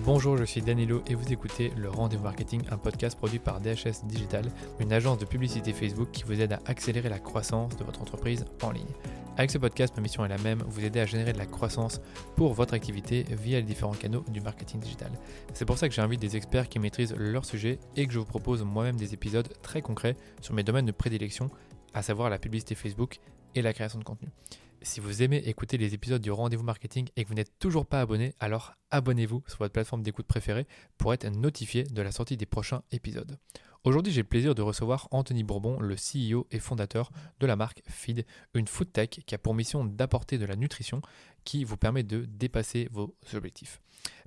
Bonjour, je suis Danilo et vous écoutez le Rendez-vous Marketing, un podcast produit par DHS Digital, une agence de publicité Facebook qui vous aide à accélérer la croissance de votre entreprise en ligne. Avec ce podcast, ma mission est la même, vous aider à générer de la croissance pour votre activité via les différents canaux du marketing digital. C'est pour ça que j'invite des experts qui maîtrisent leur sujet et que je vous propose moi-même des épisodes très concrets sur mes domaines de prédilection, à savoir la publicité Facebook et la création de contenu. Si vous aimez écouter les épisodes du Rendez-vous Marketing et que vous n'êtes toujours pas abonné, alors abonnez-vous sur votre plateforme d'écoute préférée pour être notifié de la sortie des prochains épisodes. Aujourd'hui, j'ai le plaisir de recevoir Anthony Bourbon, le CEO et fondateur de la marque Feed, une food tech qui a pour mission d'apporter de la nutrition qui vous permet de dépasser vos objectifs.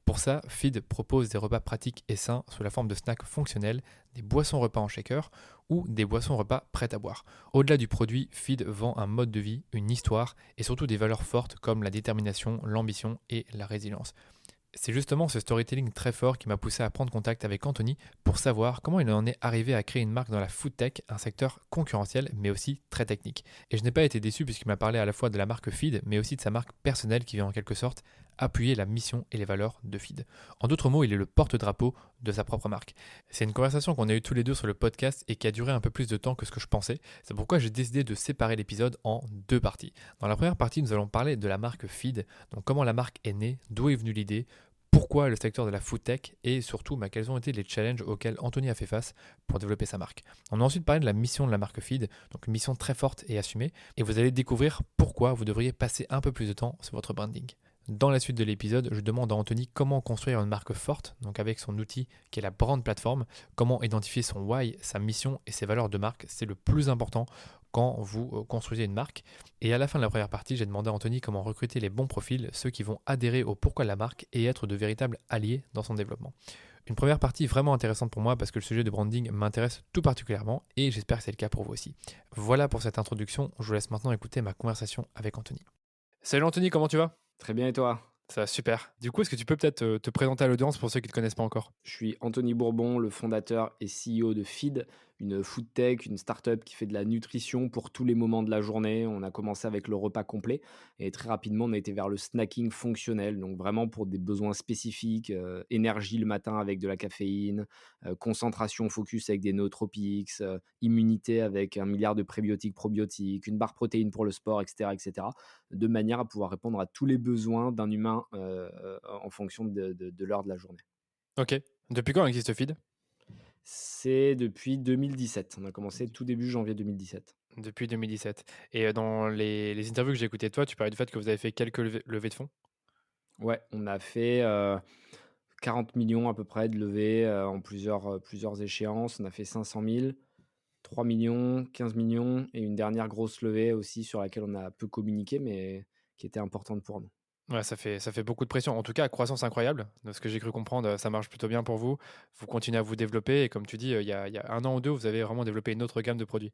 Pour ça, Feed propose des repas pratiques et sains sous la forme de snacks fonctionnels, des boissons repas en shaker ou des boissons repas prêtes à boire. Au-delà du produit, Feed vend un mode de vie, une histoire et surtout des valeurs fortes comme la détermination, l'ambition et la résilience. C'est justement ce storytelling très fort qui m'a poussé à prendre contact avec Anthony pour savoir comment il en est arrivé à créer une marque dans la food tech, un secteur concurrentiel mais aussi très technique. Et je n'ai pas été déçu puisqu'il m'a parlé à la fois de la marque Feed mais aussi de sa marque personnelle qui vient en quelque sorte appuyer la mission et les valeurs de Feed. En d'autres mots, il est le porte-drapeau de sa propre marque. C'est une conversation qu'on a eue tous les deux sur le podcast et qui a duré un peu plus de temps que ce que je pensais. C'est pourquoi j'ai décidé de séparer l'épisode en deux parties. Dans la première partie, nous allons parler de la marque Feed, donc comment la marque est née, d'où est venue l'idée, pourquoi le secteur de la food tech et surtout quels ont été les challenges auxquels Anthony a fait face pour développer sa marque. On a ensuite parlé de la mission de la marque Feed, donc une mission très forte et assumée, et vous allez découvrir pourquoi vous devriez passer un peu plus de temps sur votre branding. Dans la suite de l'épisode, je demande à Anthony comment construire une marque forte, donc avec son outil qui est la brand platform, comment identifier son why, sa mission et ses valeurs de marque, c'est le plus important quand vous construisez une marque. Et à la fin de la première partie, j'ai demandé à Anthony comment recruter les bons profils, ceux qui vont adhérer au pourquoi de la marque et être de véritables alliés dans son développement. Une première partie vraiment intéressante pour moi parce que le sujet de branding m'intéresse tout particulièrement et j'espère que c'est le cas pour vous aussi. Voilà pour cette introduction, je vous laisse maintenant écouter ma conversation avec Anthony. Salut Anthony, comment tu vas ? Très bien et toi? Ça va super. Du coup, est-ce que tu peux peut-être te présenter à l'audience pour ceux qui ne te connaissent pas encore? Je suis Anthony Bourbon, le fondateur et CEO de Feed, une food tech, une startup qui fait de la nutrition pour tous les moments de la journée. On a commencé avec le repas complet et très rapidement on a été vers le snacking fonctionnel, donc vraiment pour des besoins spécifiques, énergie le matin avec de la caféine, concentration focus avec des nootropics, immunité avec un milliard de prébiotiques, probiotiques, une barre protéine pour le sport, et cetera, de manière à pouvoir répondre à tous les besoins d'un humain, en fonction de l'heure de la journée. Ok. Depuis quand existe Feed? C'est depuis 2017. On a commencé tout début janvier 2017. Depuis 2017. Et dans les interviews que j'ai écoutées de toi, tu parlais du fait que vous avez fait quelques levées de fonds. Ouais, on a fait, 40 000 000 à peu près de levées, en plusieurs échéances. On a fait 500 000, 3 000 000, 15 000 000 et une dernière grosse levée aussi sur laquelle on a peu communiqué, mais qui était importante pour nous. Ouais, ça fait beaucoup de pression. En tout cas, croissance incroyable. De ce que j'ai cru comprendre, ça marche plutôt bien pour vous. Vous continuez à vous développer et comme tu dis, il y a un an ou deux, vous avez vraiment développé une autre gamme de produits.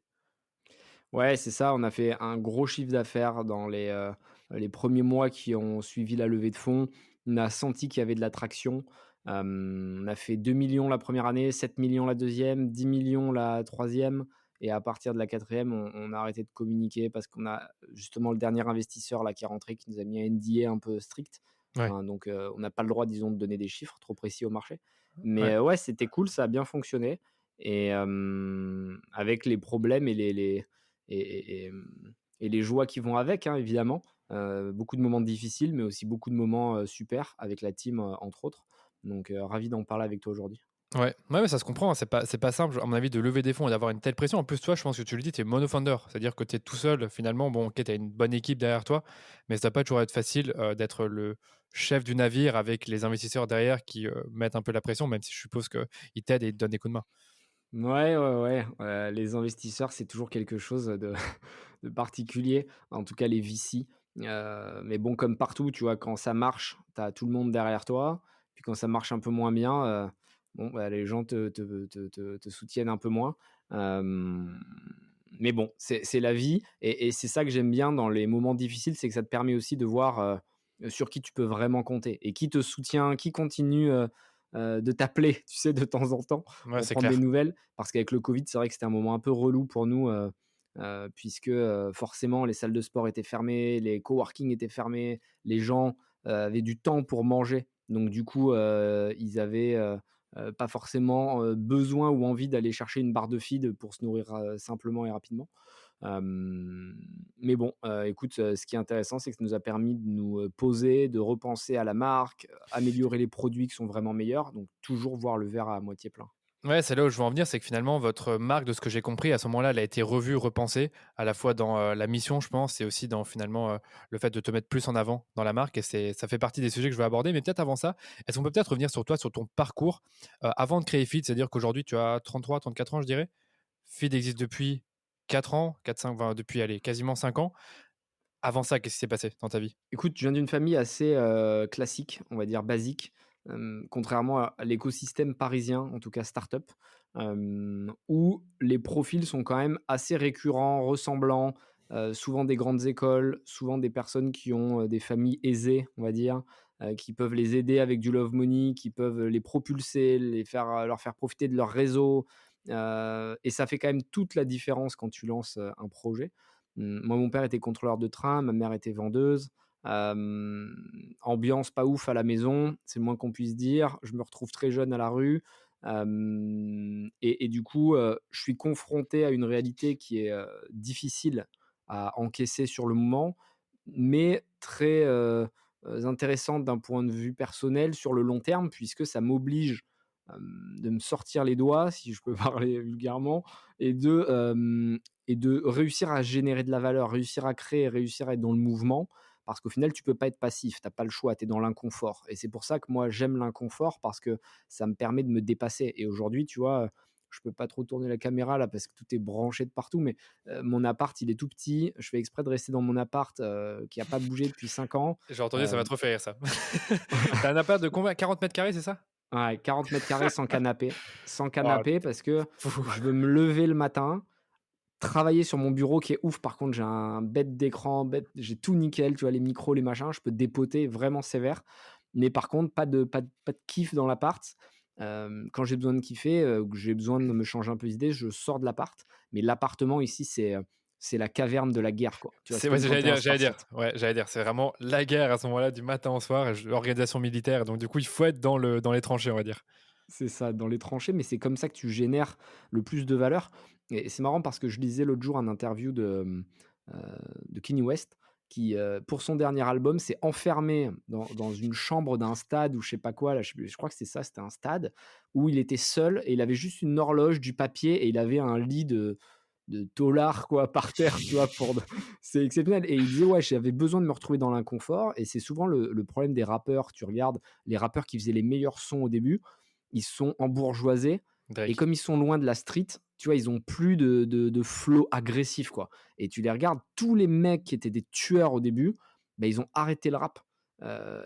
Ouais, c'est ça, on a fait un gros chiffre d'affaires dans les premiers mois qui ont suivi la levée de fonds. On a senti qu'il y avait de l'attraction. On a fait 2 millions la première année, 7 millions la deuxième, 10 millions la troisième, et à partir de la quatrième, on a arrêté de communiquer parce qu'on a justement le dernier investisseur là qui est rentré, qui nous a mis un NDA un peu strict. Ouais, Donc on n'a pas le droit, disons, de donner des chiffres trop précis au marché. Mais ouais. ouais, c'était cool, ça a bien fonctionné et avec les problèmes et les joies qui vont avec, hein, évidemment. Beaucoup de moments difficiles, mais aussi beaucoup de moments, super avec la team, entre autres. Donc ravi d'en parler avec toi aujourd'hui. Ouais, ouais, ouais, ça se comprend, hein, c'est pas simple, à mon avis, de lever des fonds et d'avoir une telle pression. En plus, toi, je pense que tu le dis, tu es monofounder, c'est-à-dire que tu es tout seul, finalement. Bon, ok, tu as une bonne équipe derrière toi, mais ça va pas toujours être facile d'être le chef du navire avec les investisseurs derrière qui mettent un peu la pression, même si je suppose qu'ils t'aident et ils te donnent des coups de main. Ouais, ouais, ouais, les investisseurs, c'est toujours quelque chose de de particulier, en tout cas les VC. Mais bon, comme partout, tu vois, quand ça marche, tu as tout le monde derrière toi. Puis quand ça marche un peu moins bien, bon, bah, les gens te soutiennent un peu moins. Hem, mais bon, c'est la vie et c'est ça que j'aime bien dans les moments difficiles, c'est que ça te permet aussi de voir, sur qui tu peux vraiment compter et qui te soutient, qui continue, de t'appeler, tu sais, de temps en temps Ouais, pour c'est prendre des clair. nouvelles. Parce qu'avec le covid, c'est vrai que c'était un moment un peu relou pour nous, puisque, forcément les salles de sport étaient fermées, les coworking étaient fermés, les gens, avaient du temps pour manger, Donc du coup, ils avaient, pas forcément, besoin ou envie d'aller chercher une barre de feed pour se nourrir, simplement et rapidement. Mais bon, écoute, ce qui est intéressant, c'est que ça nous a permis de nous, poser, de repenser à la marque, améliorer les produits qui sont vraiment meilleurs, donc toujours voir le verre à moitié plein. Ouais, c'est là où je veux en venir, c'est que finalement votre marque, de ce que j'ai compris, à ce moment-là, elle a été revue, repensée, à la fois dans, la mission, je pense, et aussi dans finalement, le fait de te mettre plus en avant dans la marque et ça fait partie des sujets que je veux aborder. Mais peut-être avant ça, est-ce qu'on peut peut-être revenir sur toi, sur ton parcours, avant de créer Feed? C'est-à-dire qu'aujourd'hui tu as 33-34 ans, je dirais? Feed existe depuis 4 ans, 4-5, enfin depuis, allez, quasiment 5 ans. Avant ça, qu'est-ce qui s'est passé dans ta vie? Écoute, je viens d'une famille assez, classique, on va dire basique, contrairement à l'écosystème parisien, en tout cas start-up, où les profils sont quand même assez récurrents, ressemblants, souvent des grandes écoles, souvent des personnes qui ont, des familles aisées, on va dire, qui peuvent les aider avec du love money, qui peuvent les propulser, leur faire profiter de leur réseau, et ça fait quand même toute la différence quand tu lances, un projet. Moi, mon père était contrôleur de train, ma mère était vendeuse. Ambiance pas ouf à la maison, c'est le moins qu'on puisse dire. Je me retrouve très jeune à la rue, et du coup, je suis confronté à une réalité qui est, difficile à encaisser sur le moment, mais très, intéressante d'un point de vue personnel sur le long terme puisque ça m'oblige, de me sortir les doigts, si je peux parler vulgairement et de réussir à générer de la valeur, réussir à créer, réussir à être dans le mouvement. Parce qu'au final, tu peux pas être passif, tu as pas le choix, tu es dans l'inconfort et c'est pour ça que moi j'aime l'inconfort parce que ça me permet de me dépasser et aujourd'hui, tu vois, je peux pas trop tourner la caméra là parce que tout est branché de partout, mais mon appart, il est tout petit. Je fais exprès de rester dans mon appart, qui a pas bougé depuis 5 ans. J'ai entendu, ça m'a Hem, trop fait rire ça. Tu un appart de combien? 40 carrés, c'est ça? ouais, 40 carrés sans canapé. Sans Oh, canapé parce que fou. je veux me lever le matin, travailler sur mon bureau qui est ouf. Par contre, j'ai un bête d'écran, j'ai tout nickel, tu vois? Les micros, les machins, je peux dépoter vraiment sévère. Mais par contre, pas de kiff dans l'appart. Quand j'ai besoin de kiffer, ou que j'ai besoin de me changer un peu les idées, je sors de l'appart. Mais l'appartement ici, c'est la caverne de la guerre, quoi. Tu vois? C'est C'est ouais, comme quand tu es un j'allais dire, Spartiate. ouais, j'allais dire, c'est vraiment la guerre à ce moment-là, du matin au soir, organisation militaire, donc du coup, il faut être dans les tranchées, on va dire. C'est ça, dans les tranchées, mais c'est comme ça que tu génères le plus de valeur et c'est marrant parce que je lisais l'autre jour un interview de Kanye West qui, pour son dernier album, s'est enfermé dans une chambre d'un stade ou je sais pas quoi là, je sais plus, je crois que c'était ça, c'était un stade où il était seul et il avait juste une horloge, du papier et il avait un lit de taulards quoi par terre, tu vois? Pour de c'est exceptionnel et il disait: «Ouais, j'avais besoin de me retrouver dans l'inconfort» et c'est souvent le problème des rappeurs. Tu regardes les rappeurs qui faisaient les meilleurs sons au début, ils sont embourgeoisés et Drake. comme ils sont loin de la street, tu vois, ils ont plus de flow agressif, quoi et tu les regardes, tous les mecs qui étaient des tueurs au début, bah, ils ont arrêté le rap,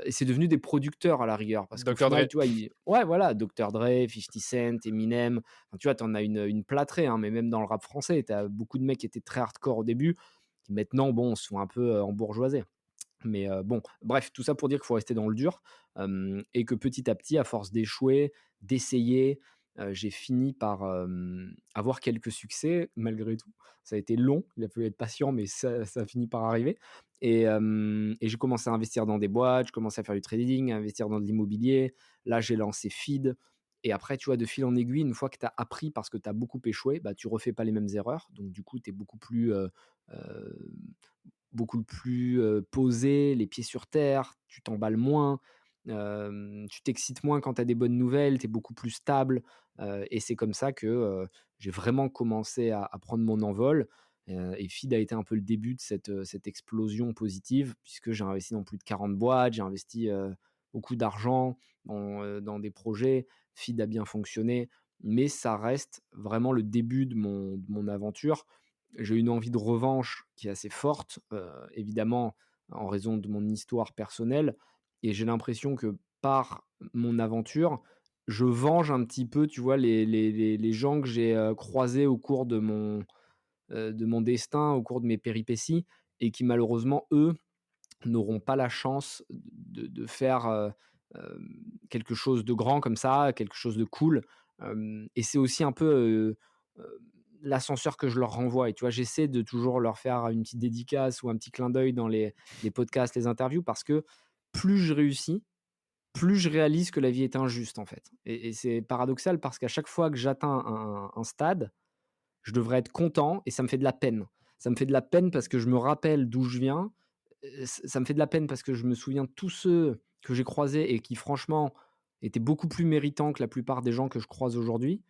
et c'est devenu des producteurs à la rigueur parce qu'au Dr final, Dre. tu vois, ils ouais, voilà, Dr. Dre, 50 Cent, Eminem, enfin, tu vois, tu en as une plâtrée, hein, mais même dans le rap français, tu as beaucoup de mecs qui étaient très hardcore au début, qui maintenant, bon, sont un peu, embourgeoisés. Mais bon, bref, tout ça pour dire qu'il faut rester dans le dur, et que petit à petit, à force d'échouer, d'essayer, j'ai fini par, avoir quelques succès malgré tout. Ça a été long, il a fallu être patient, mais ça a fini par arriver et j'ai commencé à investir dans des boîtes, je commençais à faire du trading, à investir dans de l'immobilier. Là, j'ai lancé Feed et après, tu vois, de fil en aiguille, une fois que tu as appris parce que tu as beaucoup échoué, bah, tu refais pas les mêmes erreurs. Donc du coup, tu es heu beaucoup plus, posé, les pieds sur terre, tu t'emballes moins, tu t'excites moins quand tu as des bonnes nouvelles, tu es beaucoup plus stable, et c'est comme ça que, j'ai vraiment commencé à prendre mon envol, et FID a été un peu le début de cette explosion positive puisque j'ai investi dans plus de 40 boîtes, j'ai investi, beaucoup d'argent dans des projets. FID a bien fonctionné, mais ça reste vraiment le début de mon aventure. J'ai une envie de revanche qui est assez forte, évidemment en raison de mon histoire personnelle et j'ai l'impression que par mon aventure, je venge un petit peu, tu vois, les gens que j'ai, croisés au cours de mon destin, au cours de mes péripéties et qui malheureusement, eux, n'auront pas la chance de faire, quelque chose de grand comme ça, quelque chose de cool, et c'est aussi un peu, l'ascenseur que je leur renvoie et tu vois, j'essaie de toujours leur faire une petite dédicace ou un petit clin d'œil dans les podcasts, les interviews parce que plus je réussis, plus je réalise que la vie est injuste, en fait. Et c'est paradoxal parce qu'à chaque fois que j'atteins un stade, je devrais être content et ça me fait de la peine. Ça me fait de la peine parce que je me rappelle d'où je viens. Ça me fait de la peine parce que je me souviens de tous ceux que j'ai croisés et qui franchement étaient beaucoup plus méritants que la plupart des gens que je croise aujourd'hui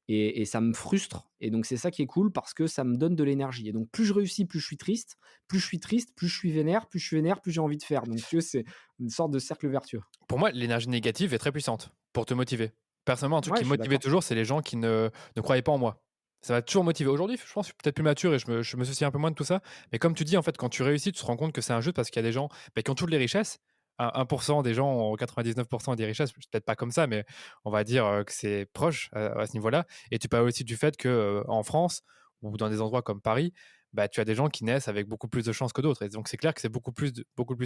et ça me frustre et donc c'est ça qui est cool parce que ça me donne de l'énergie et donc plus je réussis, plus je suis triste, plus je suis triste, plus je suis vénère, plus je suis vénère, plus j'ai envie de faire. Donc si tu veux, c'est une sorte de cercle vertueux. Pour moi, l'énergie négative est très puissante pour te motiver. Personnellement, un truc Ouais, qui je me suis motivait d'accord. toujours, c'est les gens qui ne croyaient pas en moi. Ça m'a toujours motivé. Aujourd'hui, je pense que je suis peut-être plus mature et je me soucie un peu moins de tout ça. Mais comme tu dis, en fait, quand tu réussis, tu te rends compte que c'est injuste parce qu'il y a des gens, bah, qui ont toutes les richesses. 1% des gens ont 99% des richesses. C'est peut-être pas comme ça, mais on va dire que c'est proche à ce niveau-là. Et tu parles aussi du fait que en France ou dans des endroits comme Paris, bah, tu as des gens qui naissent avec beaucoup plus de chances que d'autres. Et donc, c'est clair que c'est beaucoup plus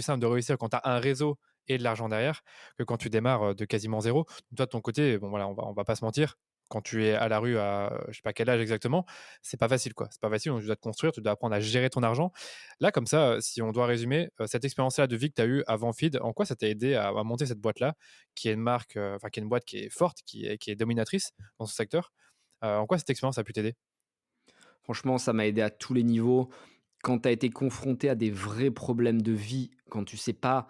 simple de réussir quand tu as un réseau et de l'argent derrière que quand tu démarres de quasiment zéro. Toi, de ton côté, bon, voilà, on va pas se mentir. Quand tu es à la rue à je sais pas quel âge exactement, c'est pas facile, quoi. C'est pas facile, donc tu dois te construire, tu dois apprendre à gérer ton argent. Là, comme ça, si on doit résumer, cette expérience-là de vie que tu as eue avant Feed, en quoi ça t'a aidé à monter cette boîte-là, qui est une marque, enfin, qui est une boîte qui est forte, qui est dominatrice dans ce secteur? En quoi cette expérience a pu t'aider? Franchement, ça m'a aidé à tous les niveaux. Quand tu as été confronté à des vrais problèmes de vie, quand tu sais pas,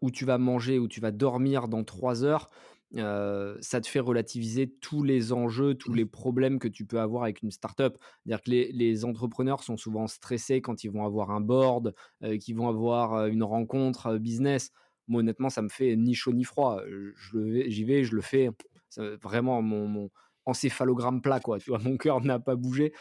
où tu vas manger, où tu vas dormir dans 3 heures, ça te fait relativiser tous les enjeux, tous les problèmes que tu peux avoir avec une startup. C'est-à-dire que les entrepreneurs sont souvent stressés quand ils vont avoir un board, qu'ils vont avoir, une rencontre, business. Moi, honnêtement, ça me fait ni chaud ni froid. J'y vais, je le fais, vraiment mon encéphalogramme plat, quoi, tu vois? Mon cœur n'a pas bougé,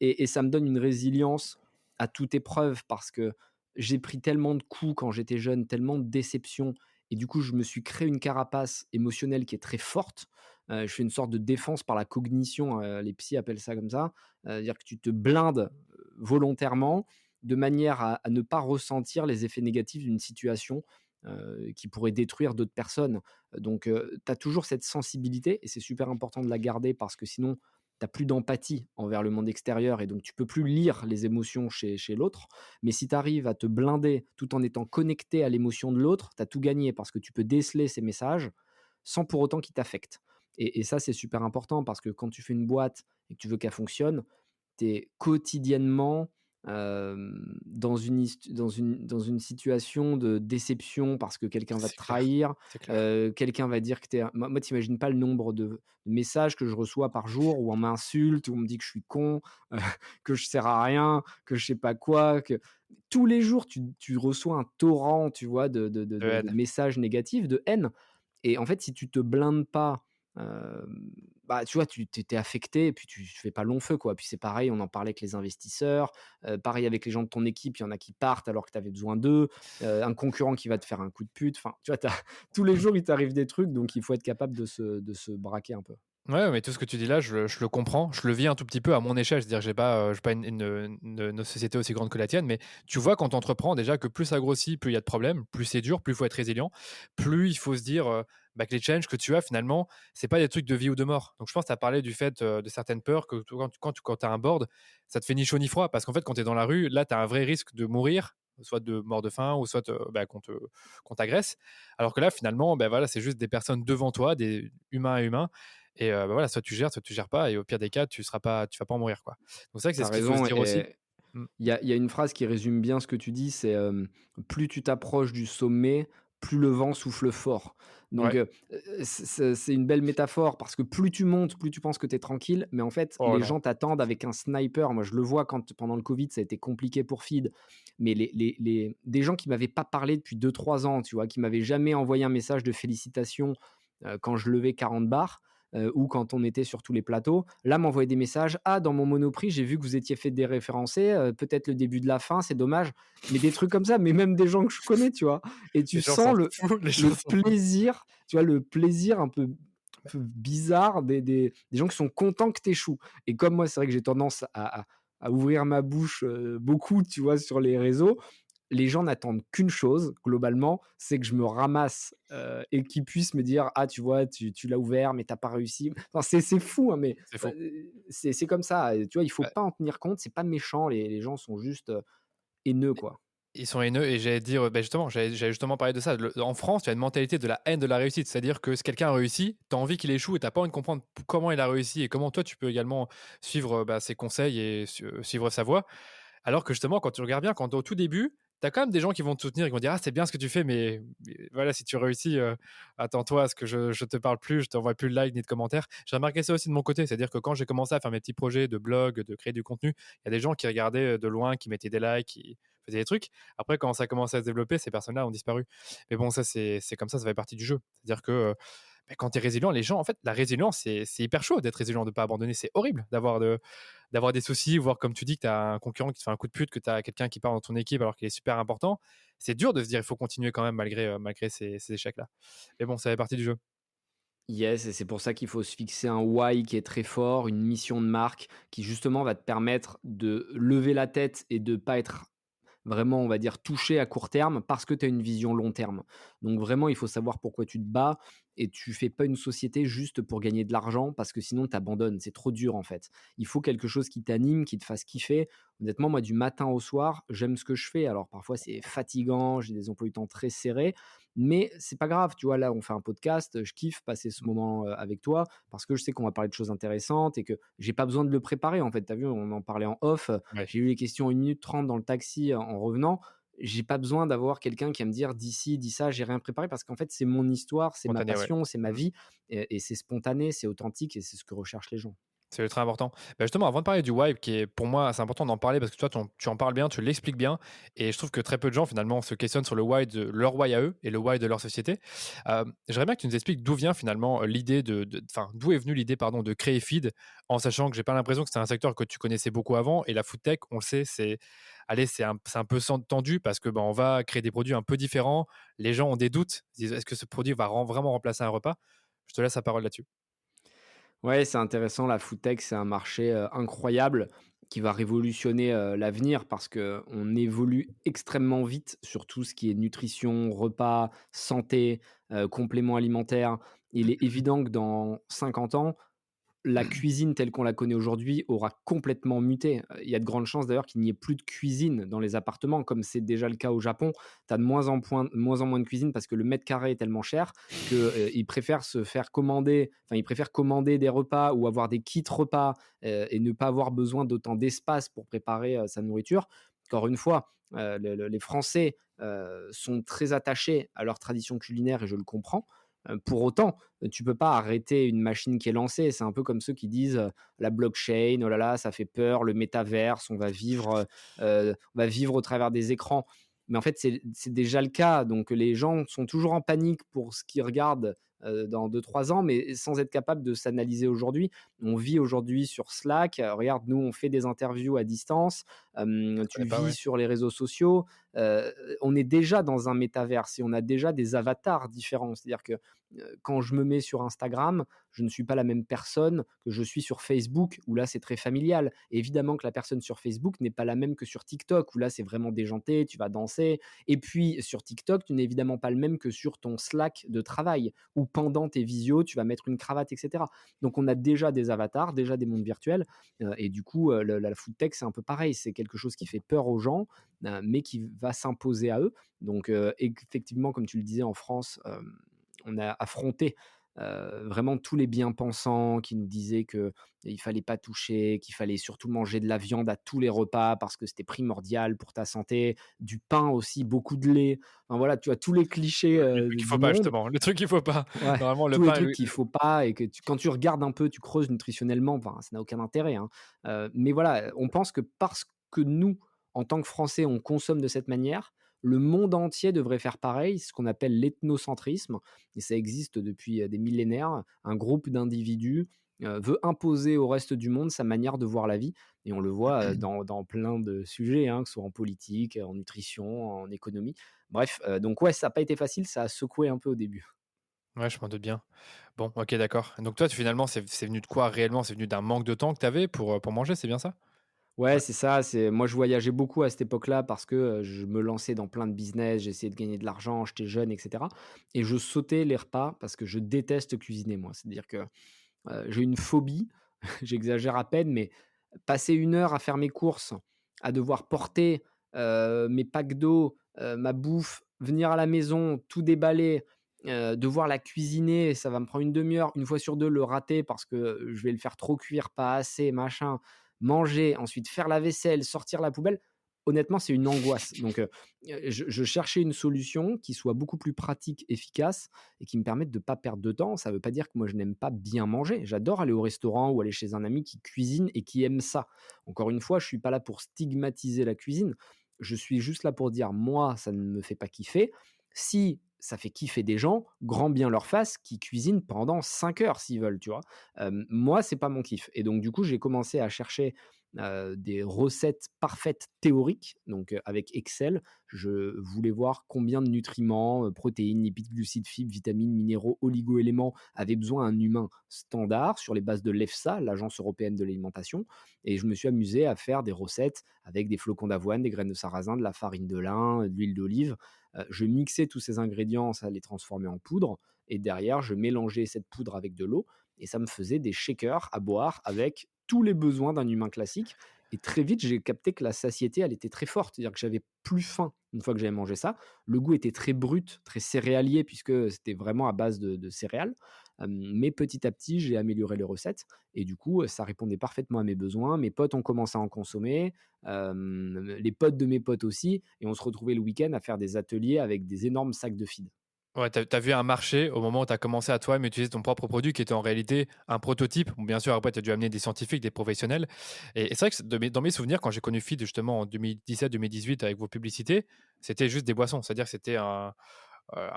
et ça me donne une résilience à toute épreuve parce que j'ai pris tellement de coups quand j'étais jeune, tellement de déceptions et du coup, je me suis créé une carapace émotionnelle qui est très forte. Je fais une sorte de défense par la cognition, les psys appellent ça comme ça. Dire que tu te blindes, volontairement de manière à ne pas ressentir les effets négatifs d'une situation, qui pourrait détruire d'autres personnes. Donc tu as toujours cette sensibilité et c'est super important de la garder parce que sinon tu plus d'empathie envers le monde extérieur et donc tu peux plus lire les émotions chez l'autre. Mais si tu arrives à te blinder tout en étant connecté à l'émotion de l'autre, tu as tout gagné parce que tu peux déceler ces messages sans pour autant qu'ils t'affectent. Et ça, c'est super important parce que quand tu fais une boîte et que tu veux qu'elle fonctionne, tu es quotidiennement, dans une situation de déception parce que quelqu'un va te C'est clair, trahir, c'est clair. quelqu'un va dire que tu es moi, tu pas le nombre de messages que je reçois par jour où on m'insulte, où on me dit que je suis con, heu, que je sers à rien, que je sais pas quoi, que tous les jours tu reçois un torrent, tu vois, De de haine. messages négatifs, de haine et en fait, si tu te blindes pas, bah, tu vois, tu es affecté et puis tu fais pas long feu, quoi. Puis c'est pareil, on en parlait avec les investisseurs, pareil avec les gens de ton équipe, il y en a qui partent alors que tu avais besoin d'eux, un concurrent qui va te faire un coup de pute, enfin, tu vois, tous les jours, il t'arrive des trucs, donc il faut être capable de se braquer un peu. Ouais, mais tout ce que tu dis là, je le comprends. Je le vis un tout petit peu à mon échelle. C'est-à-dire que j'ai pas une société aussi grande que la tienne, mais tu vois, quand tu entreprends, déjà que plus ça grossit, plus il y a de problèmes, plus c'est dur, plus il faut être résilient, plus il faut se dire bah, que les challenges que tu as, finalement, c'est pas des trucs de vie ou de mort. Donc, je pense que tu as parlé du fait de certaines peurs que quand tu as un board, ça te fait ni chaud ni froid. Parce qu'en fait, quand tu es dans la rue, là, tu as un vrai risque de mourir, soit de mort de faim, ou soit bah, qu'on t'agresse. Alors que là, finalement, bah, voilà, c'est juste des personnes devant toi, des humains à humains. Et bah, voilà, soit tu gères pas et au pire des cas, tu vas pas en mourir, quoi. Donc c'est vrai que c'est Tu ce qu'il faut se raison dire aussi. et Mmh. il y a une phrase qui résume bien ce que tu dis, c'est, «Plus tu t'approches du sommet, plus le vent souffle fort». Donc, Ouais. c'est une belle métaphore parce que plus tu montes, plus tu penses que tu es tranquille, mais en fait, Oh les non. gens t'attendent avec un sniper. Moi, je le vois quand pendant le covid, ça a été compliqué pour Feed, mais les des gens qui m'avaient pas parlé depuis 2 3 ans, tu vois? Qui m'avaient jamais envoyé un message de félicitations, quand je levais 40 barres, ou quand on était sur tous les plateaux. Là, m'envoyer des messages: «Ah, dans mon Monoprix, j'ai vu que vous étiez fait déréférencer, peut-être le début de la fin, c'est dommage». Mais des trucs comme ça, mais même des gens que je connais, tu vois? Et tu Les gens s'en sens le foutent, les gens le s'en foutent. plaisir, tu vois? Le plaisir un peu bizarre des gens qui sont contents que tu échoues. Et comme moi, c'est vrai que j'ai tendance à ouvrir ma bouche, beaucoup, tu vois, sur les réseaux, les gens n'attendent qu'une chose, globalement, c'est que je me ramasse, et qu'ils puissent me dire: «Ah, tu vois, tu l'as ouvert, mais tu as pas réussi». Enfin, c'est fou, hein, mais C'est faux. c'est comme ça et tu vois, il faut Bah, pas en tenir compte, c'est pas méchant, les gens sont juste, haineux, quoi. Ils sont haineux et j'allais dire, justement, j'allais justement parler de ça. En France, tu as une mentalité de la haine de la réussite. C'est-à-dire que si quelqu'un a réussi, tu as envie qu'il échoue et tu pas envie de comprendre comment il a réussi et comment toi tu peux également suivre, ses conseils et suivre sa voie. Alors que justement, quand tu regardes bien, quand tu es au tout début, tu as quand même des gens qui vont te soutenir, qui vont dire: «Ah, c'est bien ce que tu fais, mais voilà, si tu réussis, attends-toi à ce que je te parle plus, je t'envoie plus de likes ni de commentaires». J'ai remarqué ça aussi de mon côté, c'est-à-dire que quand j'ai commencé à faire mes petits projets de blog, de créer du contenu, il y a des gens qui regardaient, de loin, qui mettaient des likes, qui faisaient des trucs. Après, quand ça a commencé à se développer, ces personnes-là ont disparu. Mais bon, ça, c'est comme ça fait partie du jeu. C'est-à-dire que, quand tu es résilient, les gens en fait, la résilience, c'est hyper chaud d'être résilient, de pas abandonner. C'est horrible d'avoir des soucis, voire comme tu dis que tu as un concurrent qui te fait un coup de pute, que tu as quelqu'un qui part dans ton équipe alors qu'il est super important. C'est dur de se dire: «Il faut continuer quand même malgré ces échecs-là». Mais bon, ça fait partie du jeu. Yes, et c'est pour ça qu'il faut se fixer un why qui est très fort, une mission de marque qui justement va te permettre de lever la tête et de pas être vraiment, on va dire, touché à court terme parce que tu as une vision long terme. Donc vraiment, il faut savoir pourquoi tu te bats et tu fais pas une société juste pour gagner de l'argent parce que sinon tu abandonnes. C'est trop dur en fait. Il faut quelque chose qui t'anime, qui te fasse kiffer. Honnêtement, moi, du matin au soir, j'aime ce que je fais. Alors parfois, c'est fatigant, j'ai des emplois du temps très serrés, mais c'est pas grave. Tu vois, là, on fait un podcast, je kiffe passer ce moment avec toi parce que je sais qu'on va parler de choses intéressantes et que j'ai pas besoin de le préparer en fait. Tu as vu, on en parlait en off. Ouais. J'ai eu les questions 1 minute 30 dans le taxi en revenant. J'ai pas besoin d'avoir quelqu'un qui va me dire: «Dis ci, dis ça», j'ai rien préparé parce qu'en fait, c'est mon histoire, c'est ma Spontané, ouais. passion, c'est ma Mmh. vie et c'est spontané, c'est authentique et c'est ce que recherchent les gens. C'est ultra important. Bah, justement, avant de parler du why, qui est pour moi, c'est important d'en parler parce que toi, tu en parles bien, tu l'expliques bien. Et je trouve que très peu de gens, finalement, se questionnent sur le why de leur why à eux et le why de leur société. J'aimerais bien que tu nous expliques d'où vient finalement l'idée enfin, d'où est venue l'idée, pardon, de créer Feed, en sachant que j'ai pas l'impression que c'était un secteur que tu connaissais beaucoup avant. Et la food tech, on le sait, allez, c'est un peu tendu parce que, on va créer des produits un peu différents. Les gens ont des doutes. Ils disent, est-ce que ce produit va vraiment remplacer un repas? Je te laisse la parole là-dessus. Ouais, c'est intéressant, la foodtech, c'est un marché, incroyable qui va révolutionner, l'avenir parce qu'on évolue extrêmement vite sur tout ce qui est nutrition, repas, santé, compléments alimentaires. Il est évident que dans 50 ans, la cuisine telle qu'on la connaît aujourd'hui aura complètement muté. Il y a de grandes chances d'ailleurs qu'il n'y ait plus de cuisine dans les appartements, comme c'est déjà le cas au Japon. Tu as moins en moins de cuisine parce que le mètre carré est tellement cher que, ils préfèrent se faire commander enfin, ils préfèrent commander des repas ou avoir des kits repas, et ne pas avoir besoin d'autant d'espace pour préparer, sa nourriture. Encore une fois, les Français, sont très attachés à leur tradition culinaire et je le comprends. Pour autant, tu peux pas arrêter une machine qui est lancée. C'est un peu comme ceux qui disent, la blockchain, oh là là, ça fait peur, le métaverse, on va vivre au travers des écrans. Mais en fait, c'est déjà le cas. Donc les gens sont toujours en panique pour ce qu'ils regardent, dans 2 3 ans, mais sans être capable de s'analyser aujourd'hui. On vit aujourd'hui sur Slack, regarde, nous, on fait des interviews à distance, Je tu connais pas, vis ouais. sur les réseaux sociaux. Heu, on est déjà dans un métaverse et on a déjà des avatars différents. C'est-à-dire que quand je me mets sur Instagram, je ne suis pas la même personne que je suis sur Facebook, où là, c'est très familial. Et évidemment que la personne sur Facebook n'est pas la même que sur TikTok, où là, c'est vraiment déjanté, tu vas danser. Et puis, sur TikTok, tu n'es évidemment pas le même que sur ton Slack de travail, où pendant tes visios, tu vas mettre une cravate, etc. Donc, on a déjà des avatars, déjà des mondes virtuels. Et du coup, la food tech, c'est un peu pareil. C'est quelque chose qui fait peur aux gens, mais qui va s'imposer à eux. Donc, effectivement, comme tu le disais, en France, on a affronté, vraiment tous les bien-pensants qui nous disaient qu'il fallait pas toucher, qu'il fallait surtout manger de la viande à tous les repas parce que c'était primordial pour ta santé, du pain aussi, beaucoup de lait. Enfin voilà, tu vois tous les clichés, Le truc qu'il du faut pas, monde. justement. Le truc qu'il faut pas. Ouais, Normalement, le tous les pain, trucs qu'il faut pas et que quand tu regardes un peu, tu creuses nutritionnellement, enfin, ça n'a aucun intérêt, hein. Mais voilà, on pense que parce que nous, en tant que Français, on consomme de cette manière, le monde entier devrait faire pareil, ce qu'on appelle l'ethnocentrisme et ça existe depuis, des millénaires. Un groupe d'individus, veut imposer au reste du monde sa manière de voir la vie et on le voit, dans plein de sujets, hein, que ce soit en politique, en nutrition, en économie. Bref, donc ouais, ça a pas été facile, ça a secoué un peu au début. Ouais, je m'en doute bien. Bon, OK, d'accord. Donc toi, finalement, c'est venu de quoi réellement? C'est venu d'un manque de temps que tu avais pour manger, c'est bien ça? Ouais, Ouais. c'est ça, c'est moi je voyageais beaucoup à cette époque-là parce que, je me lançais dans plein de business, j'essayais de gagner de l'argent, j'étais jeune et cetera et je sautais les repas parce que je déteste cuisiner moi. C'est-à-dire que, j'ai une phobie, j'exagère à peine, mais passer 1 heure à faire mes courses, à devoir porter, mes packs d'eau, ma bouffe, venir à la maison, tout déballer, devoir la cuisiner, ça va me prendre une demi heure, une fois sur 2 le rater parce que je vais le faire trop cuire, pas assez, machin, manger, ensuite faire la vaisselle, sortir la poubelle. Honnêtement, c'est une angoisse. Donc, je cherchais une solution qui soit beaucoup plus pratique, efficace et qui me permette de ne pas perdre de temps. Ça ne veut pas dire que moi je n'aime pas bien manger. J'adore aller au restaurant ou aller chez un ami qui cuisine et qui aime ça. Encore une fois, je suis pas là pour stigmatiser la cuisine. Je suis juste là pour dire: «Moi, ça ne me fait pas kiffer». Si ça fait kiffer des gens, grand bien leur fasse, qui cuisinent pendant 5 heures s'ils veulent, tu vois? Moi, c'est pas mon kiff et donc du coup, j'ai commencé à chercher, des recettes parfaites théoriques, donc avec Excel. Je voulais voir combien de nutriments, protéines, lipides, glucides, fibres, vitamines, minéraux, oligo-éléments avait besoin un humain standard sur les bases de l'EFSA, l'Agence européenne de l'alimentation, et je me suis amusé à faire des recettes avec des flocons d'avoine, des graines de sarrasin, de la farine de lin, de l'huile d'olive. Je mixais tous ces ingrédients, ça les transformait en poudre et derrière je mélangeais cette poudre avec de l'eau et ça me faisait des shakers à boire avec tous les besoins d'un humain classique. Et très vite, j'ai capté que la satiété, elle était très forte. C'est-à-dire que j'avais plus faim une fois que j'avais mangé ça. Le goût était très brut, très céréalier, puisque c'était vraiment à base de céréales. Mais petit à petit, j'ai amélioré les recettes. Et du coup, ça répondait parfaitement à mes besoins. Mes potes ont commencé à en consommer. Les potes de mes potes aussi. Et on se retrouvait le week-end à faire des ateliers avec des énormes sacs de feed. Ouais, tu as vu un marché au moment où tu as commencé à toi-même utiliser ton propre produit qui était en réalité un prototype. Bon, bien sûr, après, tu as dû amener des scientifiques, des professionnels. Et c'est vrai que dans mes souvenirs, quand j'ai connu Feed justement en 2017-2018 avec vos publicités, c'était juste des boissons. C'est-à-dire que c'était un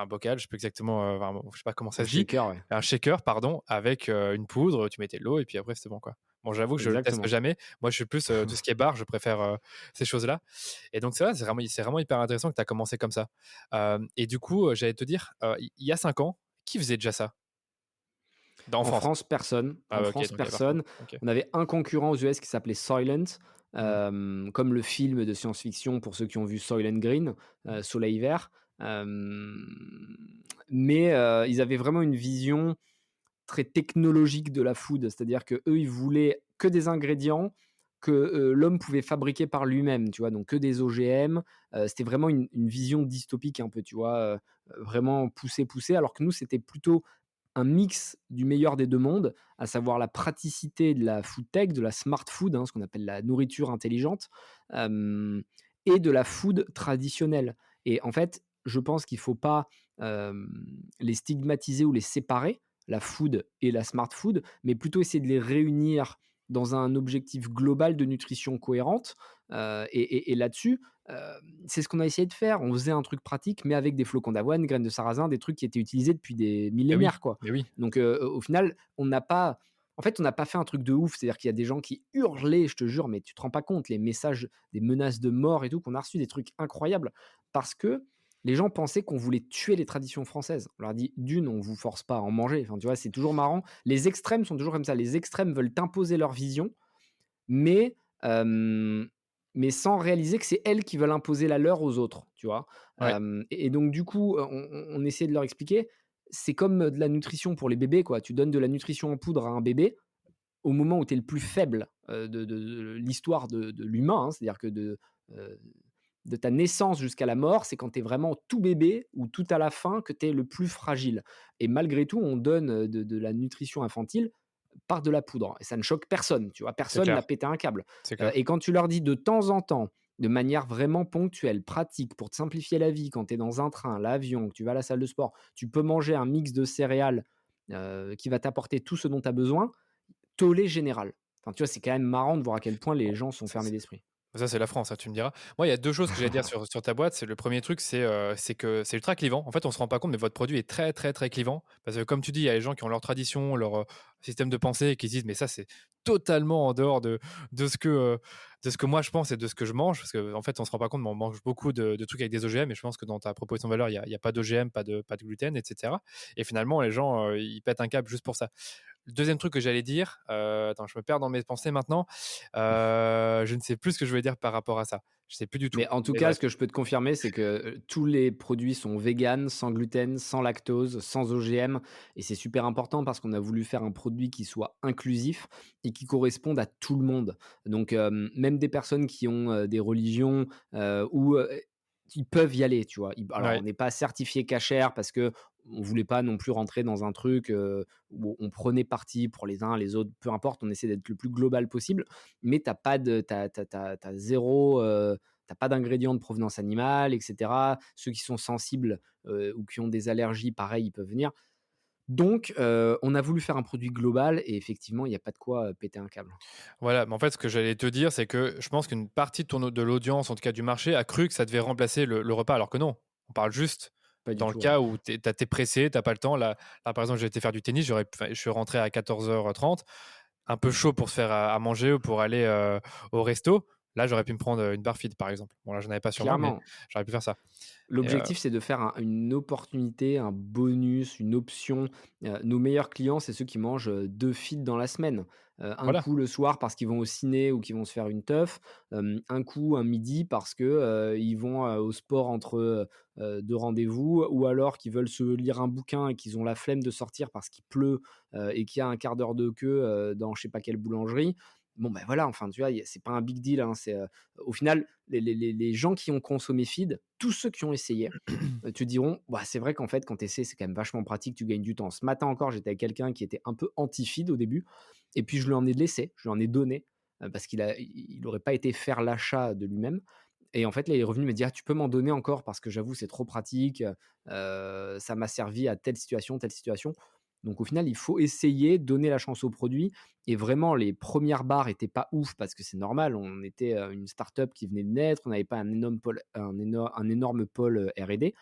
bocal, je sais plus exactement, enfin, je sais pas comment ça Un se dit, shaker, ouais. un shaker, pardon, avec une poudre, tu mettais de l'eau et puis après c'était bon quoi. Bon, j'avoue que je le teste Exactement. jamais. Moi, je suis plus tout ce qui est bar, je préfère ces choses-là. Et donc c'est vrai, c'est vraiment hyper intéressant que tu as commencé comme ça. Et du coup, j'allais te dire, il y a 5 ans, qui faisait déjà ça en En France? France, personne. Ah En ouais, ok, France, donc il y a personne. personne. Ok. On avait un concurrent aux US qui s'appelait Soylent, Mhm. comme le film de science-fiction pour ceux qui ont vu Soylent Green, Soleil Vert. Mais ils avaient vraiment une vision très technologique de la food, c'est-à-dire que eux, ils voulaient que des ingrédients que, l'homme pouvait fabriquer par lui-même, tu vois? Donc que des OGM, c'était vraiment une vision dystopique un peu, tu vois? Vraiment poussée, alors que nous, c'était plutôt un mix du meilleur des 2 mondes, à savoir la praticité de la food tech, de la smart food, hein, ce qu'on appelle la nourriture intelligente, hem et de la food traditionnelle. Et en fait, je pense qu'il faut pas, les stigmatiser ou les séparer, la food et la smart food, mais plutôt essayer de les réunir dans un objectif global de nutrition cohérente, et là-dessus, c'est ce qu'on a essayé de faire. On faisait un truc pratique, mais avec des flocons d'avoine, graines de sarrasin, des trucs qui étaient utilisés depuis des Mais oui, millénaires, quoi. mais oui. Donc, au final, on n'a pas fait un truc de ouf. C'est-à-dire qu'il y a des gens qui hurlaient, je te jure, mais tu te rends pas compte, les messages, des menaces de mort et tout, qu'on a reçu des trucs incroyables parce que les gens pensaient qu'on voulait tuer les traditions françaises. On leur dit: «D'une, on vous force pas à en manger». Enfin, tu vois, c'est toujours marrant. Les extrêmes sont toujours comme ça. Les extrêmes veulent imposer leur vision, mais hem, mais sans réaliser que c'est elles qui veulent imposer la leur aux autres, tu vois? Ouais. Et donc du coup, on essayait de leur expliquer, c'est comme, de la nutrition pour les bébés, quoi. Tu donnes de la nutrition en poudre à un bébé, au moment où tu es le plus faible, de l'histoire de l'humain, hein, c'est-à-dire que heu, de ta naissance jusqu'à la mort, c'est quand tu es vraiment tout bébé ou tout à la fin que tu es le plus fragile. Et malgré tout, on donne, de la nutrition infantile par de la poudre et ça ne choque personne, tu vois? C'est Personne n'a clair, pété un câble, c'est clair. et quand tu leur dis de temps en temps, de manière vraiment ponctuelle, pratique, pour te simplifier la vie quand tu es dans un train, l'avion, que tu vas à la salle de sport, tu peux manger un mix de céréales, qui va t'apporter tout ce dont tu as besoin, tollé général. Enfin, tu vois, c'est quand même marrant de voir à quel point les Bon, gens sont ça fermés d'esprit. Ça, c'est la France, hein, tu me diras. Moi, il y a 2 choses que j'allais dire sur ta boîte. C'est le premier truc, c'est que c'est ultra clivant. En fait, on se rend pas compte, mais votre produit est très, très, très clivant. Parce que comme tu dis, il y a les gens qui ont leur tradition, leur, système de pensée et qui se disent: «Mais ça, c'est totalement en dehors de ce que, de ce que moi je pense et de ce que je mange». Parce qu'en fait, on se rend pas compte, mais on mange beaucoup de trucs avec des OGM et je pense que dans ta proposition de valeur, il y a pas d'OGM, pas de gluten et cetera et finalement, les gens, ils pètent un câble juste pour ça. le 2e truc que j'allais dire, attends, je me perds dans mes pensées maintenant. Je ne sais plus ce que je voulais dire par rapport à ça. Je sais plus du tout, Mais en tout mais cas, bref. ce que je peux te confirmer, c'est que, tous les produits sont véganes, sans gluten, sans lactose, sans OGM et c'est super important parce qu'on a voulu faire un produit qui soit inclusif et qui corresponde à tout le monde. Donc, même des personnes qui ont, des religions, ou, ils peuvent y aller, tu vois? Ils Alors on Ouais. n'est pas certifié casher parce qu'on voulait pas non plus rentrer dans un truc, où on prenait parti pour les uns, les autres, peu importe, on essaie d'être le plus global possible, mais t'as pas de tu as 0, tu pas d'ingrédients de provenance animale et cetera. Ceux qui sont sensibles, ou qui ont des allergies, pareil, ils peuvent venir. Donc, on a voulu faire un produit global et effectivement, il y a pas de quoi, péter un câble. Voilà, mais en fait, ce que j'allais te dire, c'est que je pense qu'une partie de l'audience, en tout cas du marché, a cru que ça devait remplacer le repas, alors que non. On parle juste Pas du dans le tout, ouais. cas où tu es pressé, tu pas le temps. Là, par exemple, j'ai été faire du tennis, je suis rentré à 14h30, un peu chaud pour se faire à manger ou pour aller au resto. Là, j'aurais pu me prendre une barre feed, par exemple. Bon, là, j'en avais pas sur moi, mais Clairement. j'aurais pu faire ça. Et, L'objectif, c'est de faire une opportunité, un bonus, une option. Nos meilleurs clients, c'est ceux qui mangent, 2 feeds dans la semaine. Un voilà. coup le soir parce qu'ils vont au ciné ou qu'ils vont se faire une teuf. Un coup un midi parce que, ils vont, au sport entre, 2 rendez-vous ou alors qu'ils veulent se lire un bouquin et qu'ils ont la flemme de sortir parce qu'il pleut, et qu'il y a un quart d'heure de queue, dans je sais pas quelle boulangerie. Bon, ben, voilà, enfin, tu vois, c'est pas un big deal, hein. Au final, les gens qui ont consommé feed, tous ceux qui ont essayé, te diront: «Bah, c'est vrai qu'en fait, quand tu essaies, c'est quand même vachement pratique, tu gagnes du temps». Ce matin encore, j'étais avec quelqu'un qui était un peu anti-feed au début et puis je lui en ai laissé, je lui en ai donné, parce qu'il aurait pas été faire l'achat de lui-même et en fait, là, il est revenu me dire: «Ah, tu peux m'en donner encore parce que j'avoue, c'est trop pratique, ça m'a servi à telle situation, telle situation». Donc au final, il faut essayer, donner la chance au produit et vraiment les premières barres étaient pas ouf parce que c'est normal, on était, une start-up qui venait de naître, on n'avait pas un énorme pôle, R&D,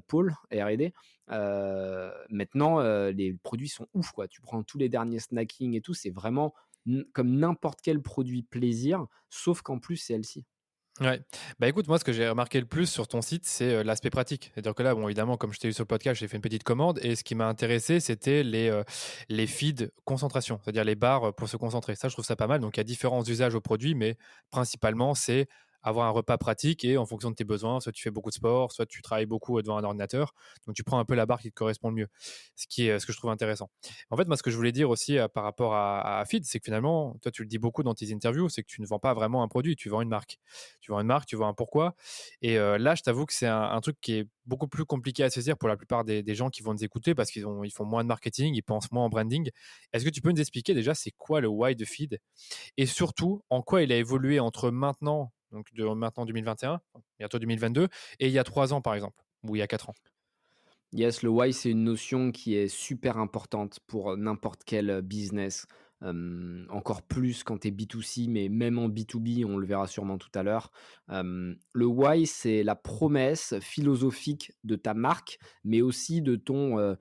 pôle R&D. Maintenant, les produits sont ouf, quoi. Tu prends tous les derniers snacking et tout, c'est vraiment comme n'importe quel produit plaisir, sauf qu'en plus c'est healthy. Ouais. Bah, écoute, moi, ce que j'ai remarqué le plus sur ton site, c'est, l'aspect pratique. C'est-à-dire que là, bon, évidemment, comme je t'ai eu sur le podcast, j'ai fait une petite commande et ce qui m'a intéressé, c'était les feeds concentration, c'est-à-dire les barres, pour se concentrer. Ça, je trouve ça pas mal. Donc il y a différents usages au produit, mais principalement, c'est avoir un repas pratique et en fonction de tes besoins, soit tu fais beaucoup de sport, soit tu travailles beaucoup, devant un ordinateur. Donc tu prends un peu la barre qui te correspond le mieux, ce que je trouve intéressant. En fait, moi, ce que je voulais dire aussi, par rapport à feed, c'est que finalement, toi, tu le dis beaucoup dans tes interviews, c'est que tu ne vends pas vraiment un produit, tu vends une marque. Tu vends une marque, tu vends un pourquoi. Et là, je t'avoue que c'est un truc qui est beaucoup plus compliqué à saisir pour la plupart des gens qui vont nous écouter parce ils font moins de marketing, ils pensent moins en branding. Est-ce que tu peux nous expliquer déjà c'est quoi le why de Feed et surtout en quoi il a évolué entre maintenant, donc de maintenant 2021, bientôt 2022, et il y a 3 ans par exemple, ou il y a 4 ans? Yes, le why, c'est une notion qui est super importante pour, n'importe quel, business, encore plus quand tu es B2C, mais même en B2B, on le verra sûrement tout à l'heure. Le why, c'est la promesse philosophique de ta marque, mais aussi de ton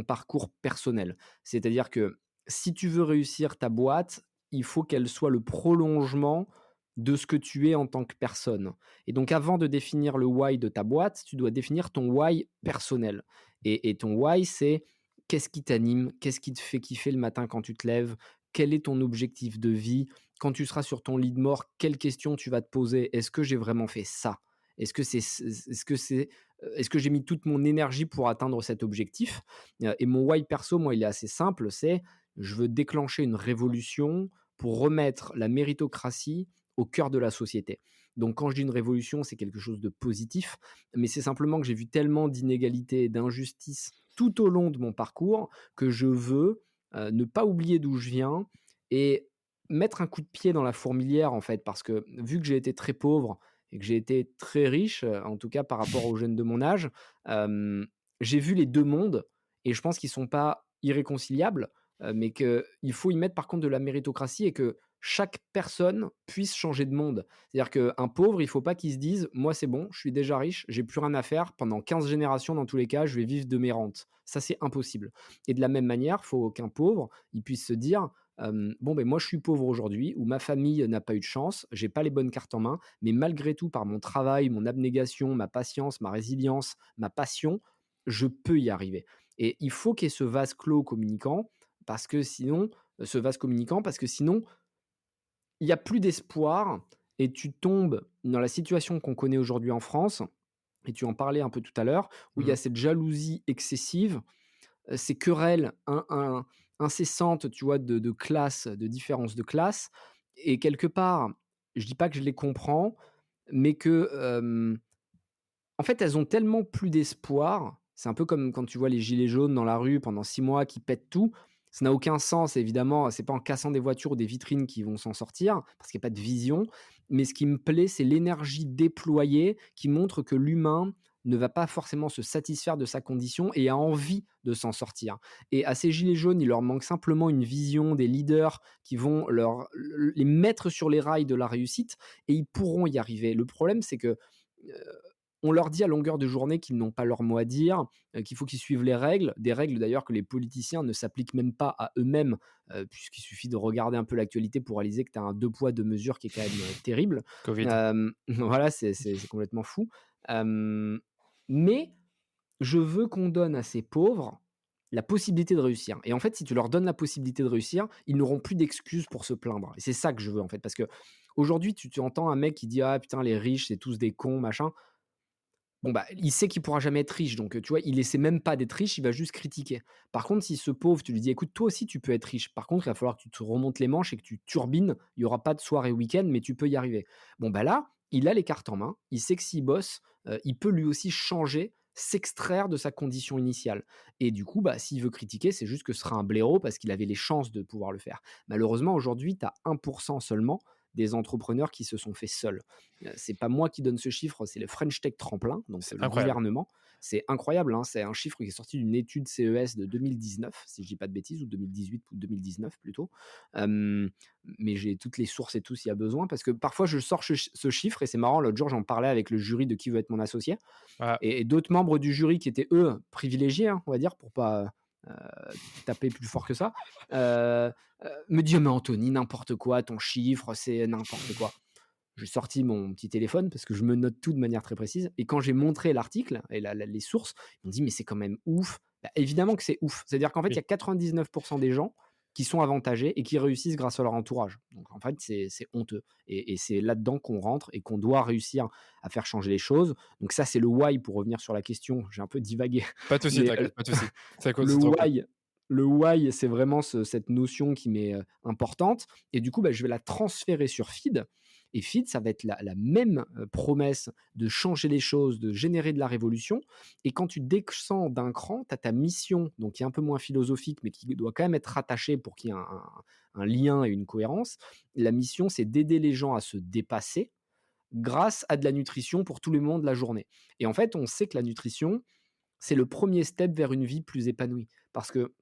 parcours personnel. C'est-à-dire que si tu veux réussir ta boîte, il faut qu'elle soit le prolongement de ce que tu es en tant que personne. Et donc avant de définir le why de ta boîte, tu dois définir ton why personnel. Et ton why, c'est qu'est-ce qui t'anime? Qu'est-ce qui te fait kiffer le matin quand tu te lèves? Quel est ton objectif de vie? Quand tu seras sur ton lit de mort, quelles questions tu vas te poser? Est-ce que j'ai vraiment fait ça? Est-ce que j'ai mis toute mon énergie pour atteindre cet objectif? Et mon why perso, moi, il est assez simple, c'est je veux déclencher une révolution pour remettre la méritocratie au cœur de la société. Donc quand je dis une révolution, c'est quelque chose de positif, mais c'est simplement que j'ai vu tellement d'inégalités et d'injustices tout au long de mon parcours que je veux, ne pas oublier d'où je viens et mettre un coup de pied dans la fourmilière, en fait. Parce que vu que j'ai été très pauvre et que j'ai été très riche, en tout cas par rapport aux jeunes de mon âge, j'ai vu les 2 mondes et je pense qu'ils sont pas irréconciliables, mais qu'il faut y mettre par contre de la méritocratie et que chaque personne puisse changer de monde. C'est-à-dire qu'un pauvre, il faut pas qu'il se dise: «Moi, c'est bon, je suis déjà riche, j'ai plus rien à faire. Pendant 15 générations, dans tous les cas, je vais vivre de mes rentes». Ça, c'est impossible et de la même manière, il faut qu'un pauvre, il puisse se dire: «Bon, ben moi, je suis pauvre aujourd'hui ou ma famille n'a pas eu de chance, j'ai pas les bonnes cartes en main, mais malgré tout, par mon travail, mon abnégation, ma patience, ma résilience, ma passion, je peux y arriver» et il faut qu'il y ait ce vase clos communicant parce que sinon ce vase communicant, parce que sinon, il y a plus d'espoir et tu tombes dans la situation qu'on connaît aujourd'hui en France et tu en parlais un peu tout à l'heure, où il y Mmh. a cette jalousie excessive, ces querelles incessantes, tu vois, de classe, de différence de classe et quelque part, je dis pas que je les comprends, mais que, en fait, elles ont tellement plus d'espoir. C'est un peu comme quand tu vois les gilets jaunes dans la rue pendant 6 mois qui pètent tout. Ça n'a aucun sens évidemment, c'est pas en cassant des voitures ou des vitrines qu'ils vont s'en sortir, parce qu'il y a pas de vision. Mais ce qui me plaît, c'est l'énergie déployée qui montre que l'humain ne va pas forcément se satisfaire de sa condition et a envie de s'en sortir. Et à ces gilets jaunes, il leur manque simplement une vision, des leaders qui vont les mettre sur les rails de la réussite et ils pourront y arriver. Le problème, c'est que, on leur dit à longueur de journée qu'ils n'ont pas leur mot à dire, qu'il faut qu'ils suivent les règles, des règles d'ailleurs que les politiciens ne s'appliquent même pas à eux-mêmes, puisqu'il suffit de regarder un peu l'actualité pour réaliser que tu as un 2 poids 2 mesures qui est quand même, terrible. Covid. Voilà, c'est complètement fou. Hem, mais je veux qu'on donne à ces pauvres la possibilité de réussir et en fait, si tu leur donnes la possibilité de réussir, ils n'auront plus d'excuses pour se plaindre et c'est ça que je veux, en fait, parce qu'aujourd'hui, tu entends un mec qui dit: «Ah putain, les riches, c'est tous des cons, machin». Bon, bah, il sait qu'il pourra jamais être riche, donc tu vois, il essaie même pas d'être riche, il va juste critiquer. Par contre, si ce pauvre, tu lui dis: «Écoute, toi aussi, tu peux être riche. Par contre, il va falloir que tu te remontes les manches et que tu turbines. Il y aura pas de soirée week-end, mais tu peux y arriver». Bon, bah, là, il a les cartes en main. Il sait que s'il bosse, il peut lui aussi changer, s'extraire de sa condition initiale et du coup, bah, s'il veut critiquer, c'est juste que ce sera un blaireau parce qu'il avait les chances de pouvoir le faire. Malheureusement, aujourd'hui, tu as 1 seulement des entrepreneurs qui se sont faits seuls. C'est pas moi qui donne ce chiffre, c'est le French Tech Tremplin, donc C'est le incroyable. gouvernement. C'est incroyable, hein, c'est un chiffre qui est sorti d'une étude CES de 2019, si je dis pas de bêtises, ou 2018 ou 2019 plutôt. Hem, mais j'ai toutes les sources et tout s'il y a besoin, parce que parfois je sors ce chiffre et c'est marrant, l'autre jour j'en parlais avec le jury de Qui veut être mon associé Ah, et d'autres membres du jury qui étaient eux privilégiés, hein, on va dire, pour pas, taper plus fort que ça, me dit: «Mais Anthony, n'importe quoi, ton chiffre, c'est n'importe quoi». J'ai sorti mon petit téléphone parce que je me note tout de manière très précise et quand j'ai montré l'article et les sources, ils m'ont dit: «Mais c'est quand même ouf». Bah, évidemment que c'est ouf. C'est-à-dire qu'en fait, il y oui. a 99 des gens qui sont avantagés et qui réussissent grâce à leur entourage. Donc en fait, c'est honteux et c'est là-dedans qu'on rentre et qu'on doit réussir à faire changer les choses. Donc ça, c'est le why pour revenir sur la question. J'ai un peu divagué, Pas de souci, mais t'inquiète, pas de souci. C'est cool, le c'est trop cool. why le why, c'est vraiment cette notion qui m'est, importante et du coup, bah, je vais la transférer sur Feed et Feed, ça va être la même, promesse de changer les choses, de générer de la révolution et quand tu descends d'un cran, tu as ta mission, donc qui est un peu moins philosophique, mais qui doit quand même être rattachée pour qu'il y ait un lien et une cohérence. La mission, c'est d'aider les gens à se dépasser grâce à de la nutrition pour tous les moments de la journée et en fait, on sait que la nutrition, c'est le premier step vers une vie plus épanouie. Parce que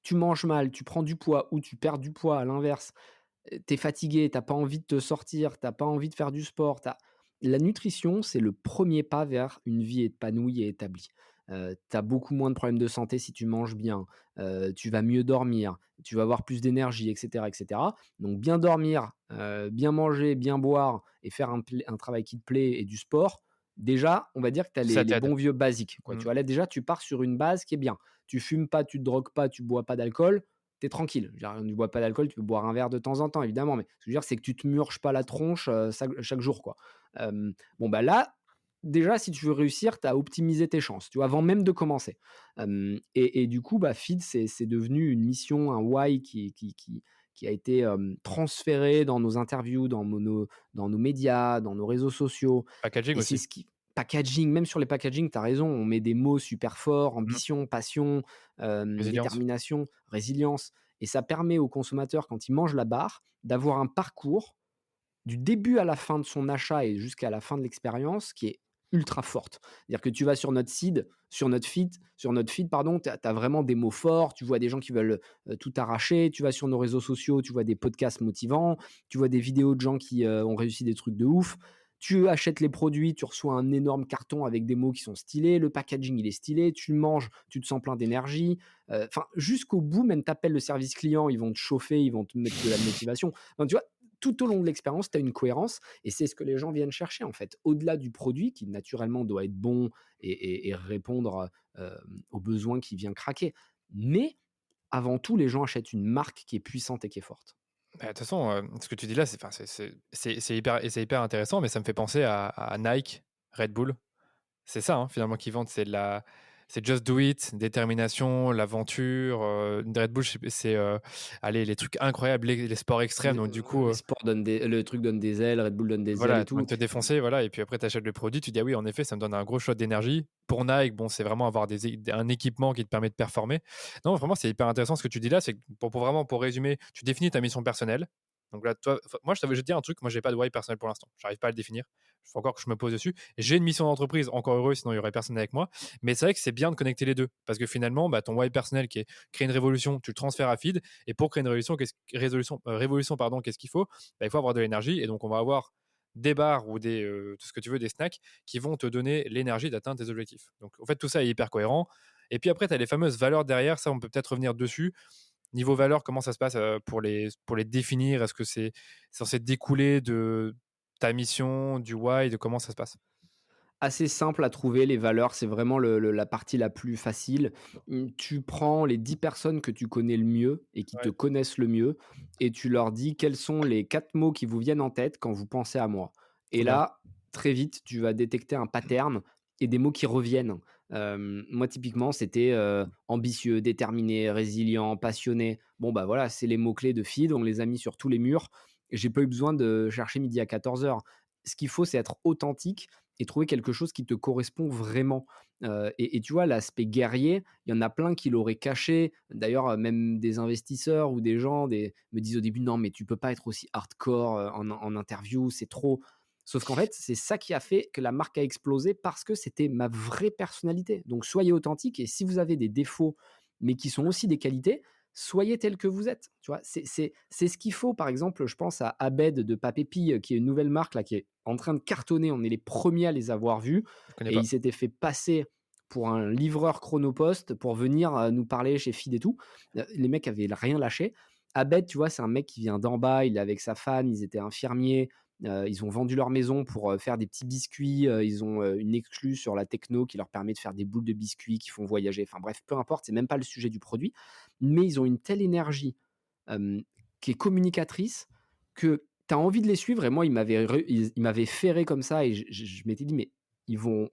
tu manges mal, tu prends du poids ou tu perds du poids à l'inverse, tu es fatigué, tu as pas envie de te sortir, tu as pas envie de faire du sport, la nutrition, c'est le premier pas vers une vie épanouie et établie. Tu as beaucoup moins de problèmes de santé si tu manges bien, tu vas mieux dormir, tu vas avoir plus d'énergie et cetera et cetera. Donc bien dormir, bien manger, bien boire et faire un travail qui te plaît et du sport, déjà, on va dire que tu as les Ça les t'aide. bons vieux basiques, quoi. Tu Mmh. vois? Là, déjà, tu pars sur une base qui est bien. Tu fumes pas, tu te drogues pas, tu bois pas d'alcool, tu es tranquille. Je veux dire, tu bois pas d'alcool, tu peux boire un verre de temps en temps, évidemment, mais ce que je veux dire, c'est que tu te murges pas la tronche, chaque jour, quoi. Bon, bah, là, déjà, si tu veux réussir, tu as optimisé tes chances, tu vois? Avant même de commencer. Et du coup, bah, Feed, c'est devenu une mission, un why qui a été, transféré dans nos interviews, dans nos médias, dans nos réseaux sociaux Packaging et c'est aussi. ce qui packaging, même sur les packaging, tu as raison, on met des mots super forts, Mmh. ambition, passion, Résilience. détermination, résilience et ça permet au consommateur, quand il mange la barre, d'avoir un parcours du début à la fin de son achat et jusqu'à la fin de l'expérience qui est ultra forte. C'est-à-dire que tu vas sur notre feed pardon, tu as vraiment des mots forts, tu vois des gens qui veulent, tout arracher, tu vas sur nos réseaux sociaux, tu vois des podcasts motivants, tu vois des vidéos de gens qui, ont réussi des trucs de ouf. Tu achètes les produits, tu reçois un énorme carton avec des mots qui sont stylés, le packaging il est stylé, tu le manges, tu te sens plein d'énergie, enfin jusqu'au bout, même tu appelles le service client, ils vont te chauffer, ils vont te mettre de la motivation. Enfin, tu vois, tout au long de l'expérience, tu as une cohérence et c'est ce que les gens viennent chercher en fait. Au-delà du produit qui naturellement doit être bon et répondre, aux besoins qui vient craquer. Mais avant tout, les gens achètent une marque qui est puissante et qui est forte. Bah, de toute façon, ce que tu dis là, c'est enfin, c'est hyper intéressant, mais ça me fait penser à Nike, Red Bull. C'est ça, hein, finalement, qu'ils vendent, c'est just do it, détermination, l'aventure, Red Bull, allez, les trucs incroyables, les sports extrêmes, donc du coup, Les sports donnent le truc donne des ailes, Red Bull donne des ailes et voilà, tu envie tout. de te défoncer, voilà et puis après tu achètes le produit, tu dis: «Ah oui, en effet, ça me donne un gros shot d'énergie». Pour Nike, bon, c'est vraiment avoir un équipement qui te permet de performer. Non, vraiment, c'est hyper intéressant ce que tu dis là, c'est que pour résumer, tu définis ta mission personnelle. Donc là, toi enfin, moi, je vais te dire un truc, moi, j'ai pas de why personnel pour l'instant. J'arrive pas à le définir. Il faut encore que je me pose dessus. J'ai une mission d'entreprise, encore heureux, sinon il y aurait personne avec moi. Mais c'est vrai que c'est bien de connecter les 2 parce que finalement, bah, ton why personnel qui est créer une révolution, tu le transfères à feed et pour créer une révolution, pardon, qu'est-ce qu'il faut? Bah, il faut avoir de l'énergie et donc on va avoir des bars ou tout ce que tu veux, des snacks qui vont te donner l'énergie d'atteindre tes objectifs. Donc en fait, tout ça est hyper cohérent. Et puis après, tu as les fameuses valeurs derrière. Ça, on peut peut-être revenir dessus. Niveau valeurs, comment ça se passe pour les définir? Est-ce que c'est censé découler de ta mission, du why, de comment ça se passe? Assez simple à trouver les valeurs, c'est vraiment la partie la plus facile. Tu prends les 10 personnes que tu connais le mieux et qui te Ouais, connaissent le mieux et tu leur dis: «Quels sont les 4 mots qui vous viennent en tête quand vous pensez à moi?» Et trop bien. là, très vite, tu vas détecter un pattern et des mots qui reviennent. Moi, typiquement, c'était, ambitieux, déterminé, résilient, passionné. Bon, bah, voilà, c'est les mots clés de Feed, on les a mis sur tous les murs et j'ai pas eu besoin de chercher midi à 14 heures. Ce qu'il faut, c'est être authentique et trouver quelque chose qui te correspond vraiment. Et tu vois, l'aspect guerrier, il y en a plein qui l'auraient caché. D'ailleurs, même des investisseurs ou des gens me disent au début: «Non, mais tu peux pas être aussi hardcore, en interview, c'est trop». Sauf qu'en fait, c'est ça qui a fait que la marque a explosé parce que c'était ma vraie personnalité. Donc soyez authentique et si vous avez des défauts, mais qui sont aussi des qualités, soyez tel que vous êtes, tu vois? C'est ce qu'il faut. Par exemple, je pense à Abed de Papépi, qui est une nouvelle marque là, qui est en train de cartonner. On est les premiers à les avoir vus Je connais et pas. il s'était fait passer pour un livreur Chronopost pour venir, nous parler chez Feed et tout. Les mecs avaient rien lâché. Abed, tu vois, c'est un mec qui vient d'en bas, il est avec sa femme, ils étaient infirmiers, ils ont vendu leur maison pour, faire des petits biscuits, ils ont, une exclue sur la techno qui leur permet de faire des boules de biscuits qui font voyager. Enfin bref, peu importe, c'est même pas le sujet du produit, mais ils ont une telle énergie, hem, qui est communicatrice que tu as envie de les suivre et moi, ils m'avaient ferré comme ça et je m'étais dit: «Mais ils vont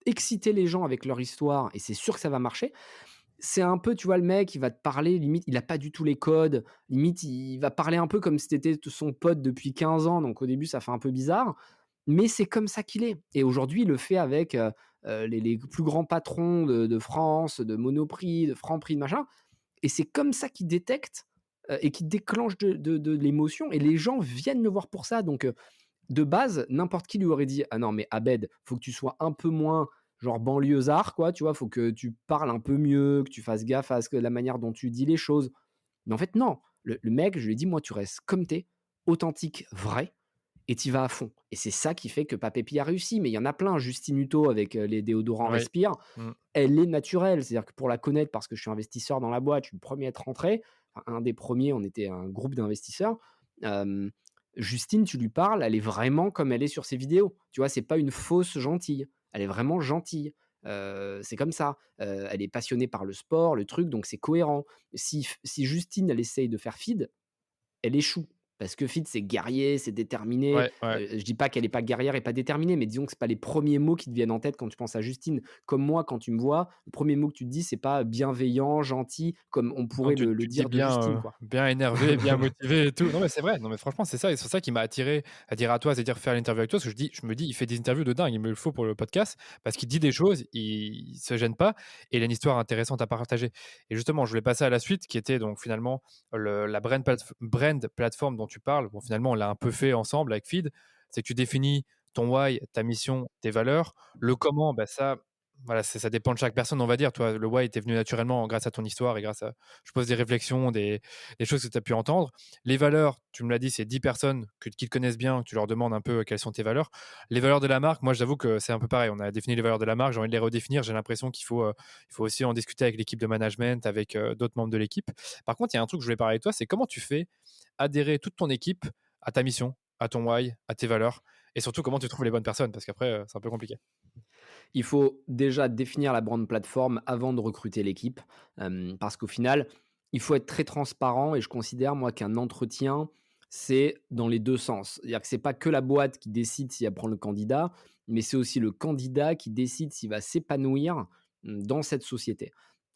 exciter les gens avec leur histoire et c'est sûr que ça va marcher». C'est un peu, tu vois, le mec, il va te parler, limite, il a pas du tout les codes, limite, il va parler un peu comme si tu son pote depuis 15 ans, donc au début, ça fait un peu bizarre, mais c'est comme ça qu'il est et aujourd'hui, il le fait avec, les plus grands patrons de France, de Monoprix, de Franprix, de machin et c'est comme ça qu'il détecte, et qu'il déclenche de l'émotion et les gens viennent le voir pour ça donc de base, n'importe qui lui aurait dit: «Ah non, mais Abed, faut que tu sois un peu moins genre banlieusard, quoi, tu vois? Faut que tu parles un peu mieux, que tu fasses gaffe à ce que la manière dont tu dis les choses». Mais en fait, non. Le mec, je lui ai dit: «Moi, tu restes comme tu es, authentique, vrai et tu vas à fond» et c'est ça qui fait que Papépi a réussi. Mais il y en a plein. Justine Hutto avec, les déodorants Oui. Respire, Mmh. elle est naturelle. C'est-à-dire que pour la connaître, parce que je suis investisseur dans la boîte, je suis le premier à être rentré, enfin un des premiers. On était un groupe d'investisseurs. Hem, Justine, tu lui parles, elle est vraiment comme elle est sur ses vidéos. Tu vois? C'est pas une fausse gentille. Elle est vraiment gentille. C'est comme ça. Elle est passionnée par le sport, le truc, donc c'est cohérent. Si Justine, elle essaye de faire feed, elle échoue. Parce que Fitz, c'est guerrier, c'est déterminé. Ouais, ouais. Je dis pas qu'elle est pas guerrière et pas déterminée, mais disons que c'est pas les premiers mots qui te viennent en tête quand tu penses à Justine. Comme moi, quand tu me vois, le premier mot que tu te dis, c'est pas bienveillant, gentil, comme on Non, pourrait tu le tu te dis dire de Justine, quoi. bien énervé, bien motivé et tout. Non, mais c'est vrai. Non, mais franchement, c'est ça et c'est ça qui m'a attiré à dire à toi, c'est-à-dire faire l'interview avec toi, parce que je me dis: «Il fait des interviews de dingue, il me le faut pour le podcast», parce qu'il dit des choses, il se gêne pas et il a une histoire intéressante à partager et justement, je voulais passer à la suite qui était donc finalement la brand platform dont tu parles. Bon, finalement, on l'a un peu fait ensemble avec Feed. C'est que tu définis ton why, ta mission, tes valeurs. Le comment, bah, ça, voilà, ça dépend de chaque personne, on va dire. Toi, le why était venu naturellement grâce à ton histoire et grâce à je pose des réflexions, des choses que tu as pu entendre. Les valeurs, tu me l'as dit, c'est 10 personnes qui te connaissent bien, que tu leur demandes un peu quelles sont tes valeurs. Les valeurs de la marque, moi, j'avoue que c'est un peu pareil. On a défini les valeurs de la marque, j'ai envie de les redéfinir. J'ai l'impression il faut aussi en discuter avec l'équipe de management, avec d'autres membres de l'équipe. Par contre, il y a un truc que je voulais parler avec toi, c'est comment tu fais adhérer toute ton équipe à ta mission, à ton why, à tes valeurs, et surtout comment tu trouves les bonnes personnes, parce qu'après, c'est un peu compliqué. Il faut déjà définir la brand plateforme avant de recruter l'équipe, parce qu'au final, il faut être très transparent et je considère, moi, qu'un entretien, c'est dans les 2 sens. C'est-à-dire que c'est pas que la boîte qui décide si elle prend le candidat, mais c'est aussi le candidat qui décide s'il va s'épanouir, dans cette société.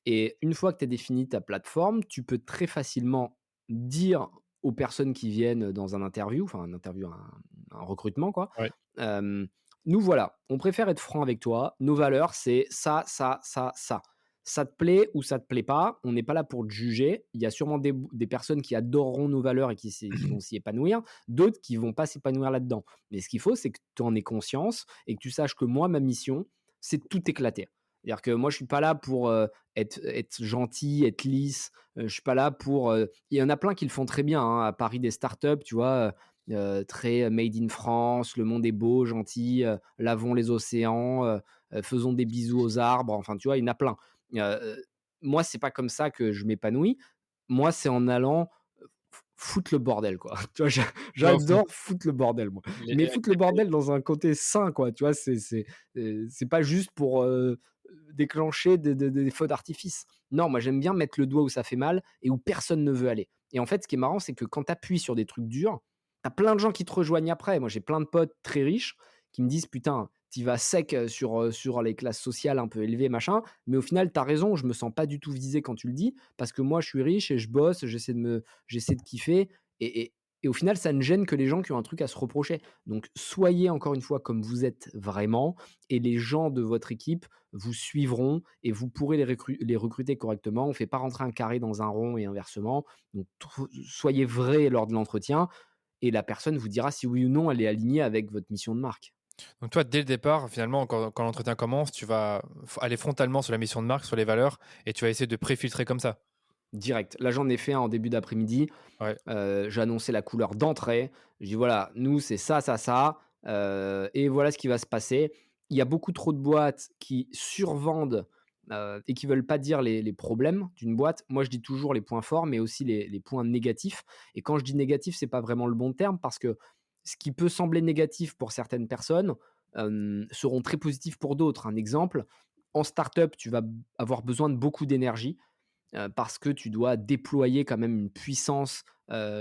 Et une fois que tu as défini ta plateforme, tu peux très facilement dire aux personnes qui viennent dans un interview, enfin un interview, un recrutement quoi, Ouais. hem: «Nous voilà, on préfère être franc avec toi. Nos valeurs, c'est ça, ça, ça, ça. Ça te plaît ou ça te plaît pas, on n'est pas là pour te juger. Il y a sûrement des personnes qui adoreront nos valeurs et qui vont s'y épanouir, d'autres qui vont pas s'épanouir là-dedans. Mais ce qu'il faut, c'est que tu en aies conscience et que tu saches que moi, ma mission, c'est de tout éclater. C'est-à-dire que moi, je suis pas là pour, être gentil, être lisse, je suis pas là pour, il y en a plein qui le font très bien, hein, à Paris, des startups, tu vois? Très made in France, le monde est beau, gentil, lavons les océans, faisons des bisous aux arbres, enfin, tu vois? Il y en a plein. Heu, moi, c'est pas comme ça que je m'épanouis. Moi, c'est en allant, foutre le bordel, quoi. Tu vois? Ouais, au fond, J'adore foutre le bordel, moi. Mais et foutre le accepter. bordel dans un côté sain, quoi, tu vois? C'est pas juste pour, déclencher des feux d'artifice. Non, moi, j'aime bien mettre le doigt où ça fait mal et où personne ne veut aller. Et en fait, ce qui est marrant, c'est que quand tu appuies sur des trucs durs, tu as plein de gens qui te rejoignent après. Moi, j'ai plein de potes très riches qui me disent: «Putain, tu vas sec, sur les classes sociales un peu élevées, machin, mais au final, tu as raison, je me sens pas du tout visé quand tu le dis, parce que moi, je suis riche et je bosse, j'essaie de kiffer et au final, ça ne gêne que les gens qui ont un truc à se reprocher. Donc soyez encore une fois comme vous êtes vraiment et les gens de votre équipe vous suivront et vous pourrez les recruter correctement. On ne fait pas rentrer un carré dans un rond et inversement. Donc soyez vrai lors de l'entretien et la personne vous dira si oui ou non elle est alignée avec votre mission de marque. Donc toi, dès le départ, finalement, quand l'entretien commence, tu vas aller frontalement sur la mission de marque, sur les valeurs, et tu vas essayer de préfiltrer comme ça. Direct. Là, j'en ai fait un en début d'après-midi. Ouais. J'ai annoncé la couleur d'entrée. Je dis: «Voilà, nous, c'est ça, ça, ça, et voilà ce qui va se passer». Il y a beaucoup trop de boîtes qui survendent, et qui veulent pas dire les problèmes d'une boîte. Moi, je dis toujours les points forts, mais aussi les points négatifs et quand je dis négatif, c'est pas vraiment le bon terme parce que ce qui peut sembler négatif pour certaines personnes, seront très positifs pour d'autres. Un exemple, en startup, tu vas avoir besoin de beaucoup d'énergie parce que tu dois déployer quand même une puissance,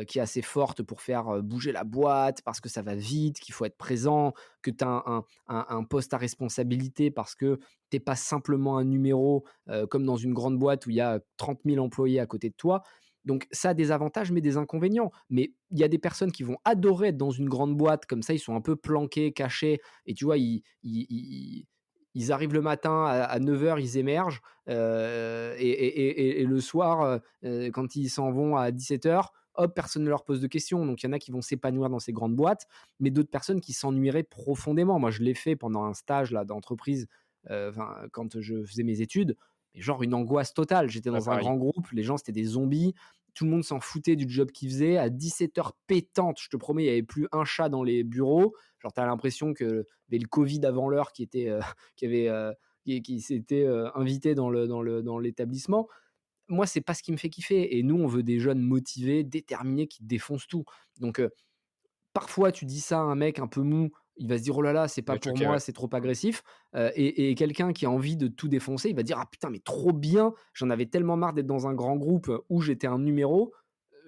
qui est assez forte pour faire, bouger la boîte, parce que ça va vite, qu'il faut être présent, que tu as un poste à responsabilité parce que tu es pas simplement un numéro, comme dans une grande boîte où il y a 30 000 employés à côté de toi. Donc ça a des avantages, mais des inconvénients. Mais il y a des personnes qui vont adorer être dans une grande boîte comme ça, ils sont un peu planqués, cachés et tu vois, ils arrivent le matin à 9 heures, ils émergent, et le soir, quand ils s'en vont à 17 heures, hop, personne ne leur pose de questions. Donc il y en a qui vont s'épanouir dans ces grandes boîtes, mais d'autres personnes qui s'ennuieraient profondément. Moi, je l'ai fait pendant un stage là d'entreprise, enfin, quand je faisais mes études, mais genre une angoisse totale. J'étais Ouais, dans un pareil. grand groupe, les gens, c'était des zombies. Tout le monde s'en foutait du job qu'ils faisaient. À 17 heures pétantes, je te promets, il y avait plus un chat dans les bureaux. Genre, tu as l'impression qu'il y avait le Covid avant l'heure qui était, qui avait, qui s'était, invité dans l'établissement. Moi, c'est pas ce qui me fait kiffer et nous, on veut des jeunes motivés, déterminés, qui défoncent tout. Donc, parfois, tu dis ça à un mec un peu mou, il va se dire: «Oh là là, c'est Il va pas être pour choqué, ouais. moi, c'est trop agressif», et quelqu'un qui a envie de tout défoncer, il va dire: «Ah putain, mais trop bien, j'en avais tellement marre d'être dans un grand groupe, où j'étais un numéro,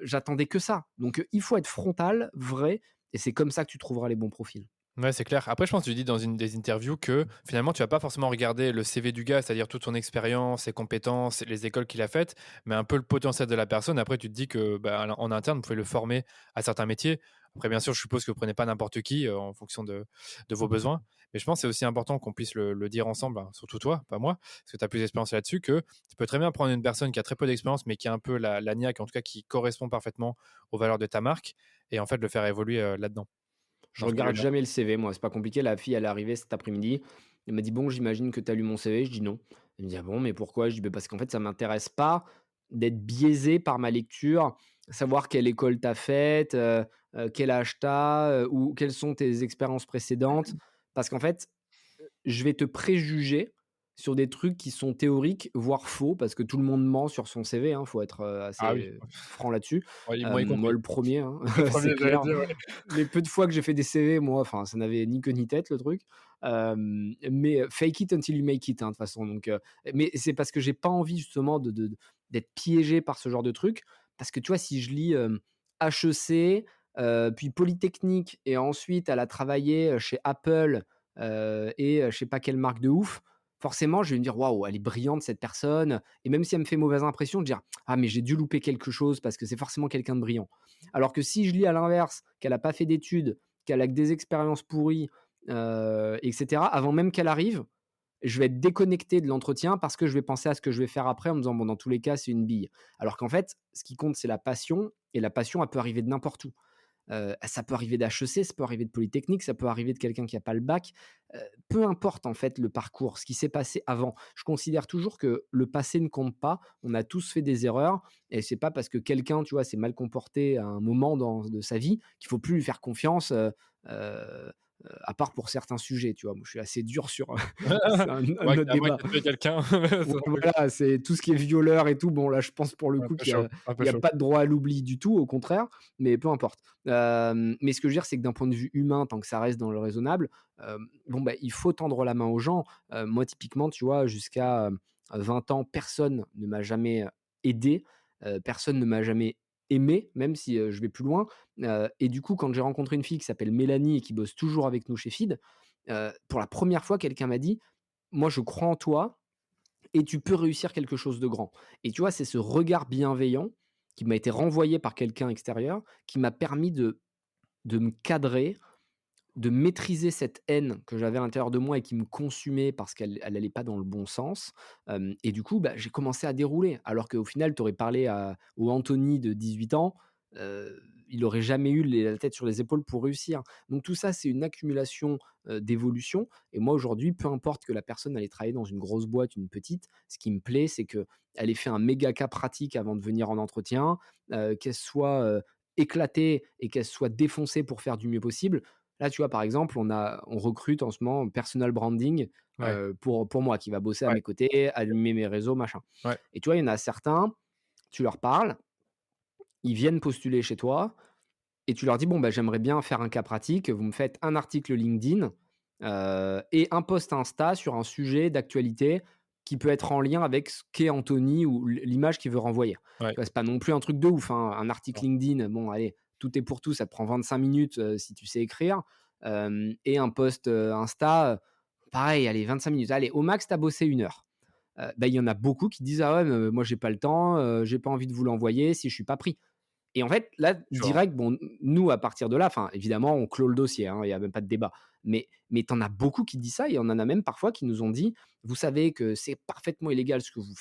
j'attendais que ça». Donc, il faut être frontal, vrai et c'est comme ça que tu trouveras les bons profils. Ouais, c'est clair. Après, je pense que tu dis dans une des interviews que finalement, tu vas pas forcément regarder le CV du gars, c'est-à-dire toute son expérience, ses compétences, les écoles qu'il a faites, mais un peu le potentiel de la personne. Après, tu te dis que bah, en interne, vous pouvez le former à certains métiers. Après, bien sûr, je suppose que vous prenez pas n'importe qui en fonction de vos besoins. Mais je pense que c'est aussi important qu'on puisse le dire ensemble, hein, surtout toi, pas moi, parce que tu as plus d'expérience là-dessus, que tu peux très bien prendre une personne qui a très peu d'expérience, mais qui a un peu la niaque, en tout cas qui correspond parfaitement aux valeurs de ta marque, et en fait le faire évoluer là-dedans. Je Dans ce que je veux regarde dire. jamais le CV, moi, c'est pas compliqué. La fille, elle est arrivée cet après-midi. Elle m'a dit: «Bon, j'imagine que tu as lu mon CV?» Je dis: «Non». Elle me dit: «Ah bon, mais pourquoi?» Je dis: «Beh, parce qu'en fait, ça m'intéresse pas d'être biaisé par ma lecture, savoir quelle école tu as faite, quel âge tu as, ou quelles sont tes expériences précédentes. Parce qu'en fait, je vais te préjuger sur des trucs qui sont théoriques, voire faux, parce que tout le monde ment sur son CV, hein, faut être, Ah oui, assez franc là-dessus. ouais, moi y Moi compris. le premier, hein, Le c'est 1er j'allais clair. dire, ouais. Les peu de fois que j'ai fait des CV, moi, enfin, ça n'avait ni queue ni tête le truc. Mais fake it until you make it, hein, de toute façon, donc mais c'est parce que j'ai pas envie justement d'être piégé par ce genre de truc. Parce que tu vois, si je lis, HEC, puis Polytechnique et ensuite elle a travaillé, chez Apple, et je sais pas quelle marque de ouf, forcément je vais me dire: «Waouh, elle est brillante cette personne», et même si elle me fait mauvaise impression, de dire: «Ah mais j'ai dû louper quelque chose parce que c'est forcément quelqu'un de brillant». Alors que si je lis à l'inverse, qu'elle a pas fait d'études, qu'elle a que des expériences pourries, et cetera, avant même qu'elle arrive, je vais être déconnecté de l'entretien parce que je vais penser à ce que je vais faire après en me disant: «Bon, dans tous les cas, c'est une bille». Alors qu'en fait, ce qui compte, c'est la passion, et la passion, elle peut arriver de n'importe où. Ça peut arriver d'HEC, ça peut arriver de Polytechnique, ça peut arriver de quelqu'un qui a pas le bac. Peu importe en fait le parcours, ce qui s'est passé avant. Je considère toujours que le passé ne compte pas. On a tous fait des erreurs, et c'est pas parce que quelqu'un, tu vois, s'est mal comporté à un moment de sa vie qu'il faut plus lui faire confiance, heu à part pour certains sujets, tu vois? Moi, je suis assez dur sur, c'est un Ouais, autre à moins débat. qu'il ait tué quelqu'un, Ouais, c'est un peu voilà, c'est tout ce qui est violeur et tout. Bon, là, je pense pour le un coup peu chaud, un peu il y a chaud. pas de droit à l'oubli du tout, au contraire, mais peu importe. Mais ce que je veux dire, c'est que d'un point de vue humain, tant que ça reste dans le raisonnable, bon, bah, il faut tendre la main aux gens. Moi, typiquement, tu vois, jusqu'à, 20 ans, personne ne m'a jamais, aidé, personne ne m'a jamais aimé, même si, je vais plus loin. Et du coup, quand j'ai rencontré une fille qui s'appelle Mélanie et qui bosse toujours avec nous chez Feed, pour la première fois, quelqu'un m'a dit: «Moi, je crois en toi et tu peux réussir quelque chose de grand». Et tu vois, c'est ce regard bienveillant qui m'a été renvoyé par quelqu'un extérieur, qui m'a permis de me cadrer, de maîtriser cette haine que j'avais à l'intérieur de moi et qui me consumait parce qu'elle allait pas dans le bon sens. Et du coup, bah, j'ai commencé à dérouler. Alors qu'au final, tu aurais parlé au Anthony de 18 ans, il aurait jamais eu la tête sur les épaules pour réussir. Donc tout ça, c'est une accumulation, d'évolution, et moi aujourd'hui, peu importe que la personne allait travailler dans une grosse boîte, une petite, ce qui me plaît, c'est qu'elle ait fait un méga cas pratique avant de venir en entretien, qu'elle soit, éclatée et qu'elle soit défoncée pour faire du mieux possible. Là, tu vois, par exemple, on recrute en ce moment personal branding, Ouais, pour moi, qui va bosser à ouais, mes côtés, animer mes réseaux, machin. ouais, Et tu vois, il y en a certains, tu leur parles, ils viennent postuler chez toi et tu leur dis: «Bon, bah, j'aimerais bien faire un cas pratique, vous me faites un article LinkedIn, et un post Insta sur un sujet d'actualité qui peut être en lien avec ce qu'est Anthony ou l'image qu'il veut renvoyer». ouais. Tu vois, c'est pas non plus un truc de ouf, hein. Un article Non, LinkedIn, bon, allez, tout est pour tout, ça te prend 25 minutes, si tu sais écrire. Et un post, Insta, pareil, allez, 25 minutes. Allez, au max, tu as bossé 1 heure. Bah, il y en a beaucoup qui disent: «Ah ouais, mais moi j'ai pas le temps, j'ai pas envie de vous l'envoyer si je suis pas pris». Et en fait, là, chaud, direct, bon, nous, à partir de là, enfin, évidemment, on clôt le dossier, hein, il y a même pas de débat. Mais tu en as beaucoup qui disent ça, et on en a même parfois qui nous ont dit: «Vous savez que c'est parfaitement illégal ce que vous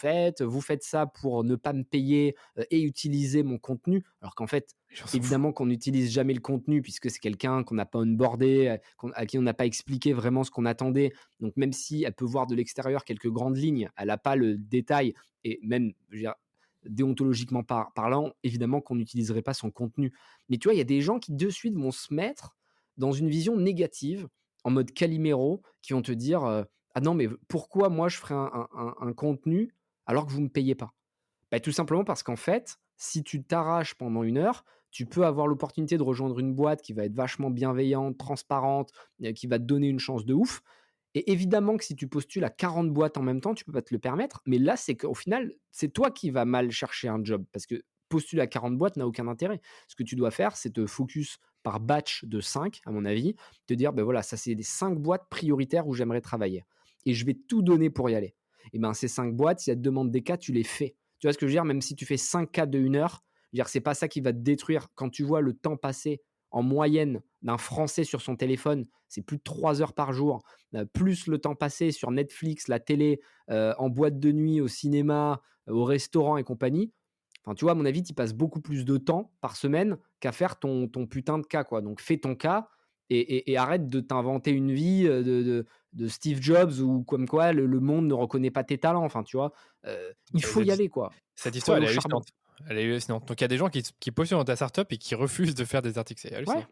faites ça pour ne pas me payer, et utiliser mon contenu». Alors qu'en fait, les gens s'en foutent. évidemment qu'on n'utilise jamais le contenu puisque c'est quelqu'un qu'on n'a pas onboardé, à qui on n'a pas expliqué vraiment ce qu'on attendait. Donc même si elle peut voir de l'extérieur quelques grandes lignes, elle a pas le détail, et même, je veux dire, déontologiquement parlant, évidemment qu'on n'utiliserait pas son contenu. Mais tu vois, il y a des gens qui de suite vont se mettre dans une vision négative, en mode Calimero, qui vont te dire, «Ah non, mais pourquoi moi je ferais un contenu alors que vous ne me payez pas?» Bah, tout simplement parce qu'en fait, si tu t'arraches pendant 1 heure, tu peux avoir l'opportunité de rejoindre une boîte qui va être vachement bienveillante, transparente, qui va te donner une chance de ouf. Et évidemment que si tu postules à 40 boîtes en même temps, tu peux pas te le permettre. Mais là, c'est qu'au final, c'est toi qui vas mal chercher un job parce que postuler à 40 boîtes n'a aucun intérêt. Ce que tu dois faire, c'est te focus par batch de 5, à mon avis, te dire: ben voilà, ça, c'est les 5 boîtes prioritaires où j'aimerais travailler et je vais tout donner pour y aller». Et ben, ces 5 boîtes, si elles te demandent des cas, tu les fais. Tu vois ce que je veux dire? Même si tu fais 5 cas de 1 heure, je veux dire, c'est pas ça qui va te détruire. Quand tu vois le temps passé en moyenne d'un Français sur son téléphone, c'est plus de 3 heures par jour, plus le temps passé sur Netflix, la télé, en boîte de nuit, au cinéma, au restaurant et compagnie. Enfin, tu vois, à mon avis, tu passes beaucoup plus de temps par semaine qu'à faire ton putain de cas, quoi. Donc fais ton cas et arrête de t'inventer une vie, de Steve Jobs, ou comme quoi le monde ne reconnaît pas tes talents. Enfin, tu vois? Il C'est faut y cette his aller, quoi. cette Faut histoire, aller elle au est charbon. hallucinante. Sinon. Donc il y a des gens qui postulent dans ta startup et qui refusent de faire des articles, c'est Ouais, hallucinant.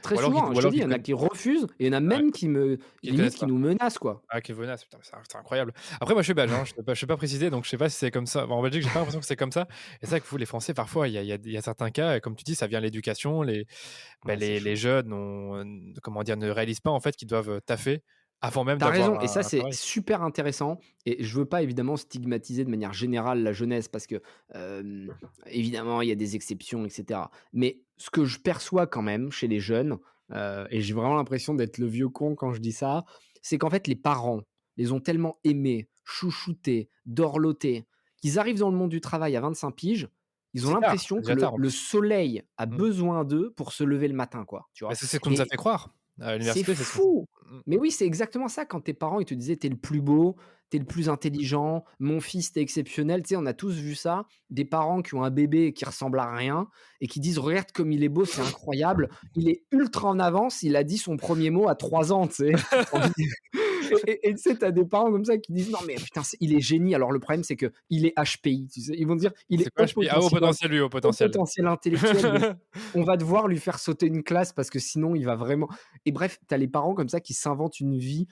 très Ou alors souvent, hein, je te dis, il y en a qui refusent et il y en a ouais, même qui me qui te connaissent limite qui pas. nous menacent, quoi. Ah Kevonas, putain, c'est incroyable. Après moi je suis belge, hein, je t'ai pas précisé, donc je sais pas si c'est comme ça. Bon, en Belgique, j'ai pas l'impression que c'est comme ça. Et c'est vrai que vous les Français, parfois, il y a certains cas, comme tu dis, ça vient de l'éducation, Ouais, c'est les chaud. jeunes comment dire, ne réalisent pas en fait qu'ils doivent, taffer avant même Tu raison d'avoir et ça, un c'est travail. super intéressant et je veux pas évidemment stigmatiser de manière générale la jeunesse parce que, évidemment, il y a des exceptions et cetera. Mais ce que je perçois quand même chez les jeunes, et j'ai vraiment l'impression d'être le vieux con quand je dis ça, c'est qu'en fait les parents les ont tellement aimés, chouchoutés, dorlotés, qu'ils arrivent dans le monde du travail à 25 piges, ils ont C'est tard, l'impression c'est que déjà tard en le plus. soleil a Mmh. besoin d'eux pour se lever le matin, quoi, tu Bah, vois? c'est ce qu'on nous a Et fait croire. À c'est l'université, c'est ce qu'on fou! mmh. Mais oui, c'est exactement ça quand tes parents, ils te disaient: «Tu es le plus beau, tu es le plus intelligent, mon fils, tu es exceptionnel». Tu sais, on a tous vu ça, des parents qui ont un bébé qui ressemble à rien et qui disent: «Regarde comme il est beau, c'est incroyable, il est ultra en avance, il a dit son premier mot à 3 ans», tu sais? Tu envie de et tu sais, tu as des parents comme ça qui disent: «Non mais putain, il est génie». Alors le problème, c'est qu'il est HPI, tu sais? Ils vont dire: «Il C'est est quoi HPI? Ah, haut potentiel, lui, haut haut potentiel. potentiel intellectuel, donc on va devoir lui faire sauter une classe parce que sinon il va vraiment». Et bref, tu as les parents comme ça qui s'inventent une vie,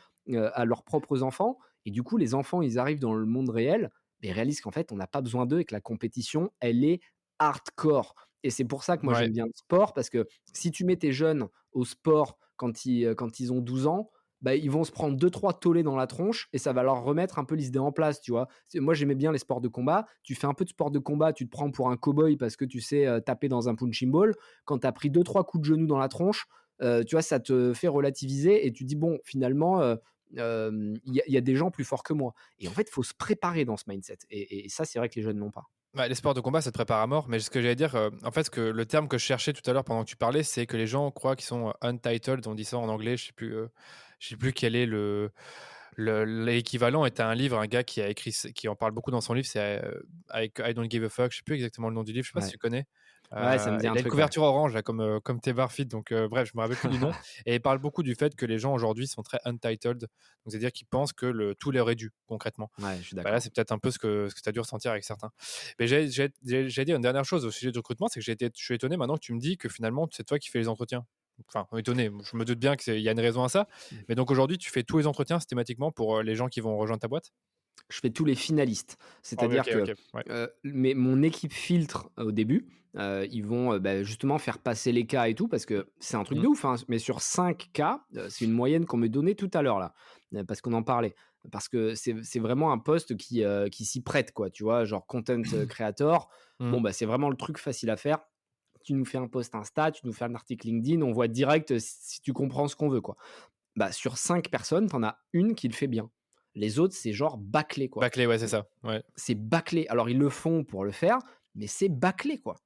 à leurs propres enfants et du coup, les enfants, ils arrivent dans le monde réel et réalisent qu'en fait, on n'a pas besoin d'eux et que la compétition, elle est hardcore et c'est pour ça que moi, Ouais. j'aime bien le sport parce que si tu mets tes jeunes au sport quand ils ont 12 ans, bah, ils vont se prendre deux trois tollés dans la tronche et ça va leur remettre un peu l'idée en place, tu vois? Moi, j'aimais bien les sports de combat. Tu fais un peu de sport de combat, tu te prends pour un cow-boy parce que tu sais, taper dans un punching ball. Quand tu as pris deux trois coups de genou dans la tronche, tu vois, ça te fait relativiser et tu dis: «Bon, finalement, il y a des gens plus forts que moi» et en fait, il faut se préparer dans ce mindset et ça, c'est vrai que les jeunes n'ont pas. Bah, les sports de combat, ça te prépare à mort, mais ce que j'allais dire, en fait, le terme que je cherchais tout à l'heure pendant que tu parlais, c'est que les gens croient qu'ils sont, untitled, on dit ça en anglais, je sais plus quel est l'équivalent. Et tu un livre, un gars qui a écrit qui en parle beaucoup dans son livre, c'est, I Don't Give a Fuck, je sais plus exactement le nom du livre, je sais pas si Ouais. tu connais? Ouais, ça me dit un Il a une truc, ouais. couverture orange là comme tes Barfit, donc bref, je me rappelle plus du nom. Et il parle beaucoup du fait que les gens aujourd'hui sont très untitled, donc c'est-à-dire qu'ils pensent que tout leur est dû, concrètement. Ouais, je suis Bah, là, d'accord. c'est peut-être un peu ce que tu as dû ressentir avec certains. Mais j'allais dire une dernière chose au sujet du recrutement, c'est que je suis étonné maintenant que tu me dis que finalement, c'est toi qui fais les entretiens. Enfin, étonné, je me doute bien qu'il y a une raison à ça. Mmh. Mais donc aujourd'hui, tu fais tous les entretiens systématiquement pour les gens qui vont rejoindre ta boîte? Je fais tous les finalistes. Ah oui, C'est-à-dire ok, que, ok. Ouais. mon équipe filtre au début, ils vont, bah, justement faire passer les cas et tout parce que c'est un truc Mm. de ouf, hein, mais sur 5 cas, c'est une moyenne qu'on me donnait tout à l'heure là, parce qu'on en parlait. Parce que c'est vraiment un poste qui s'y prête quoi, tu vois? Genre content, creator, Mm. bon, bah, c'est vraiment le truc facile à faire. Tu nous fais un post Insta, tu nous fais un article LinkedIn, on voit direct, si tu comprends ce qu'on veut quoi. Bah, sur 5 personnes, tu en as une qui le fait bien. Les autres, c'est genre bâclé, quoi. Bâclé, ouais, c'est Mmh, ça. Ouais, c'est bâclé. Alors ils le font pour le faire, mais c'est bâclé, quoi.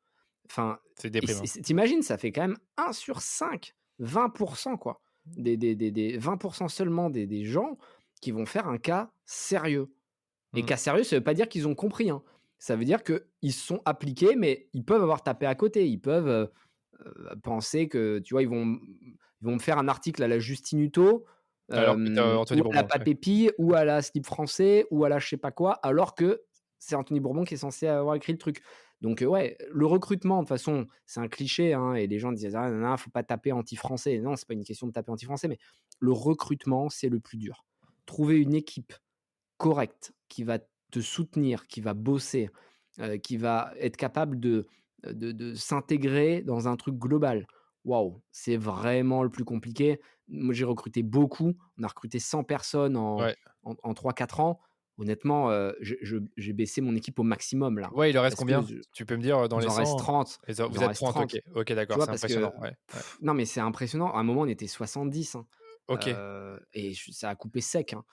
Enfin c'est et déprimant. tu ça fait quand même 1/5, 20 quoi. Des 20 seulement des gens qui vont faire un cas sérieux et Mm. cas sérieux, ça veut pas dire qu'ils ont compris, hein. Ça veut dire qu'ils se sont appliqués, mais ils peuvent avoir tapé à côté. Ils peuvent, penser que, tu vois, ils vont me faire un article à la Justin Hutto, Alors que t'as ou Anthony à la Bourbon, ouais. Papépi, ou à la Slip Français, ou à la je sais pas quoi, alors que c'est Anthony Bourbon qui est censé avoir écrit le truc. Donc, ouais, le recrutement, de toute façon, c'est un cliché, hein, et les gens disent: «Ah nin faut pas taper anti-français». Non, c'est pas une question de taper anti-français, mais le recrutement, c'est le plus dur. Trouver une équipe correcte, qui va te soutenir, qui va bosser, qui va être capable de s'intégrer dans un truc global. Waouh, c'est vraiment le plus compliqué. Moi, j'ai recruté beaucoup. On a recruté 100 personnes Ouais. en 3-4 ans. Honnêtement, j'ai baissé mon équipe au maximum là, Ouais, il en reste parce que combien? Tu peux me dire, dans il les en reste 100? 30. Il Vous en êtes reste 30, OK. 30. OK, Tu d'accord, vois? c'est Parce que impressionnant, ouais, ouais. non, mais c'est impressionnant. À un moment, on était 70, hein, OK. et ça a coupé sec, hein.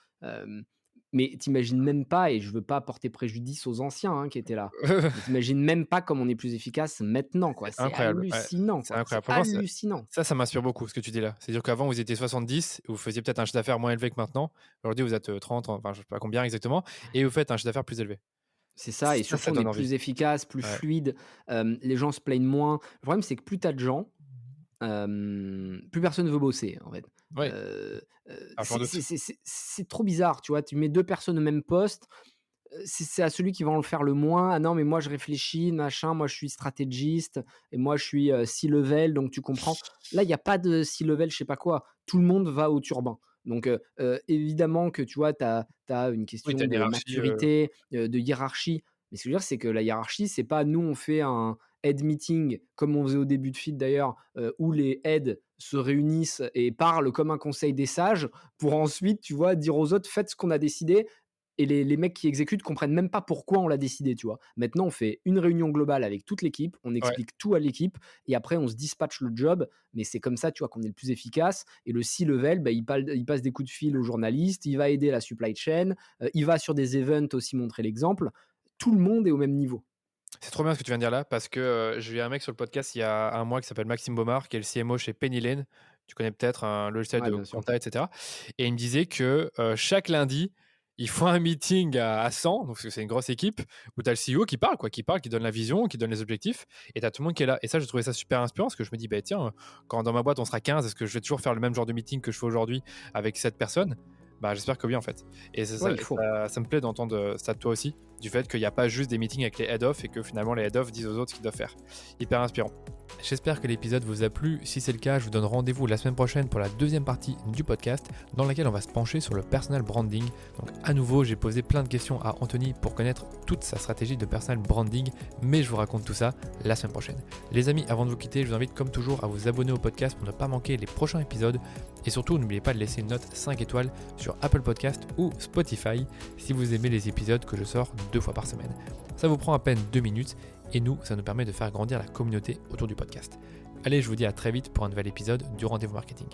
Mais t'imagines même pas, et je veux pas porter préjudice aux anciens, hein, qui étaient là, mais t'imagines même pas comme on est plus efficace maintenant, quoi. C'est C'est incroyable, ouais, hallucinant, c'est quoi. C'est incroyable. Franchement, hallucinant. ça m'inspire beaucoup ce que tu dis là. C'est-à-dire qu'avant, vous étiez 70, vous faisiez peut-être un chiffre d'affaires moins élevé que maintenant. Aujourd'hui, vous êtes 30, enfin, je sais pas combien exactement, et vous faites un chiffre d'affaires plus élevé. C'est ça et Ça surtout on est donne envie. plus efficace, plus Ouais. fluide, les gens se plaignent moins. Le problème, c'est que plus tu as de gens, plus personne veut bosser, en fait. Oui, Heu alors je m'en doute. c'est trop bizarre, tu vois? Tu mets 2 personnes au même poste. c'est à celui qui va en faire le moins: «Ah non, mais moi je réfléchis, machin, moi je suis stratégiste et moi je suis, C-level, donc tu comprends?» Là, il y a pas de C-level, je sais pas quoi. Tout le monde va au turbin. Donc évidemment que, tu vois, tu as une Oui, tu question as une de hiérarchie, maturité, de hiérarchie. Mais ce que je veux dire, c'est que la hiérarchie, c'est pas nous, on fait un head meeting comme on faisait au début de Feed d'ailleurs, où les heads se réunissent et parlent comme un conseil des sages pour ensuite, tu vois, dire aux autres: «Faites ce qu'on a décidé», et les mecs qui exécutent comprennent même pas pourquoi on l'a décidé, tu vois? Maintenant, on fait une réunion globale avec toute l'équipe, on ouais. explique tout à l'équipe et après on se dispatche le job, mais c'est comme ça, tu vois, qu'on est le plus efficace. Et le C-level, bah, il passe des coups de fil aux journalistes, il va aider la supply chain, il va sur des events aussi montrer l'exemple. Tout le monde est au même niveau. C'est trop bien ce que tu viens de dire là, parce que, j'ai eu un mec sur le podcast il y a un mois qui s'appelle Maxime Baumard, qui est le CMO chez Penny Lane. Tu connais peut-être un logiciel Ouais, de bien sûr. compta et cetera, et il me disait que, chaque lundi, ils font un meeting à 100, donc parce que c'est une grosse équipe, où tu as le CEO qui parle quoi, qui parle, qui donne la vision, qui donne les objectifs, et tu as tout le monde qui est là. Et ça, j'ai trouvé ça super inspirant parce que je me dis: «Bah, tiens, quand dans ma boîte on sera 15, est-ce que je vais toujours faire le même genre de meeting que je fais aujourd'hui avec 7 personnes?» Bah, j'espère que oui, en fait. Et c'est Ouais, ça, il faut. ça me plaît d'entendre, ça de toi aussi, du fait qu'il n'y a pas juste des meetings avec les head-off et que finalement les head-off disent aux autres ce qu'ils doivent faire. Hyper inspirant. J'espère que l'épisode vous a plu. Si c'est le cas, je vous donne rendez-vous la semaine prochaine pour la deuxième partie du podcast dans laquelle on va se pencher sur le personal branding. Donc à nouveau, j'ai posé plein de questions à Anthony pour connaître toute sa stratégie de personal branding, mais je vous raconte tout ça la semaine prochaine. Les amis, avant de vous quitter, je vous invite comme toujours à vous abonner au podcast pour ne pas manquer les prochains épisodes, et surtout n'oubliez pas de laisser une note 5 étoiles sur Apple Podcast ou Spotify si vous aimez les épisodes que je sors 2 fois par semaine. Ça vous prend à peine 2 minutes et nous, ça nous permet de faire grandir la communauté autour du podcast. Allez, je vous dis à très vite pour un nouvel épisode du Rendez-vous Marketing.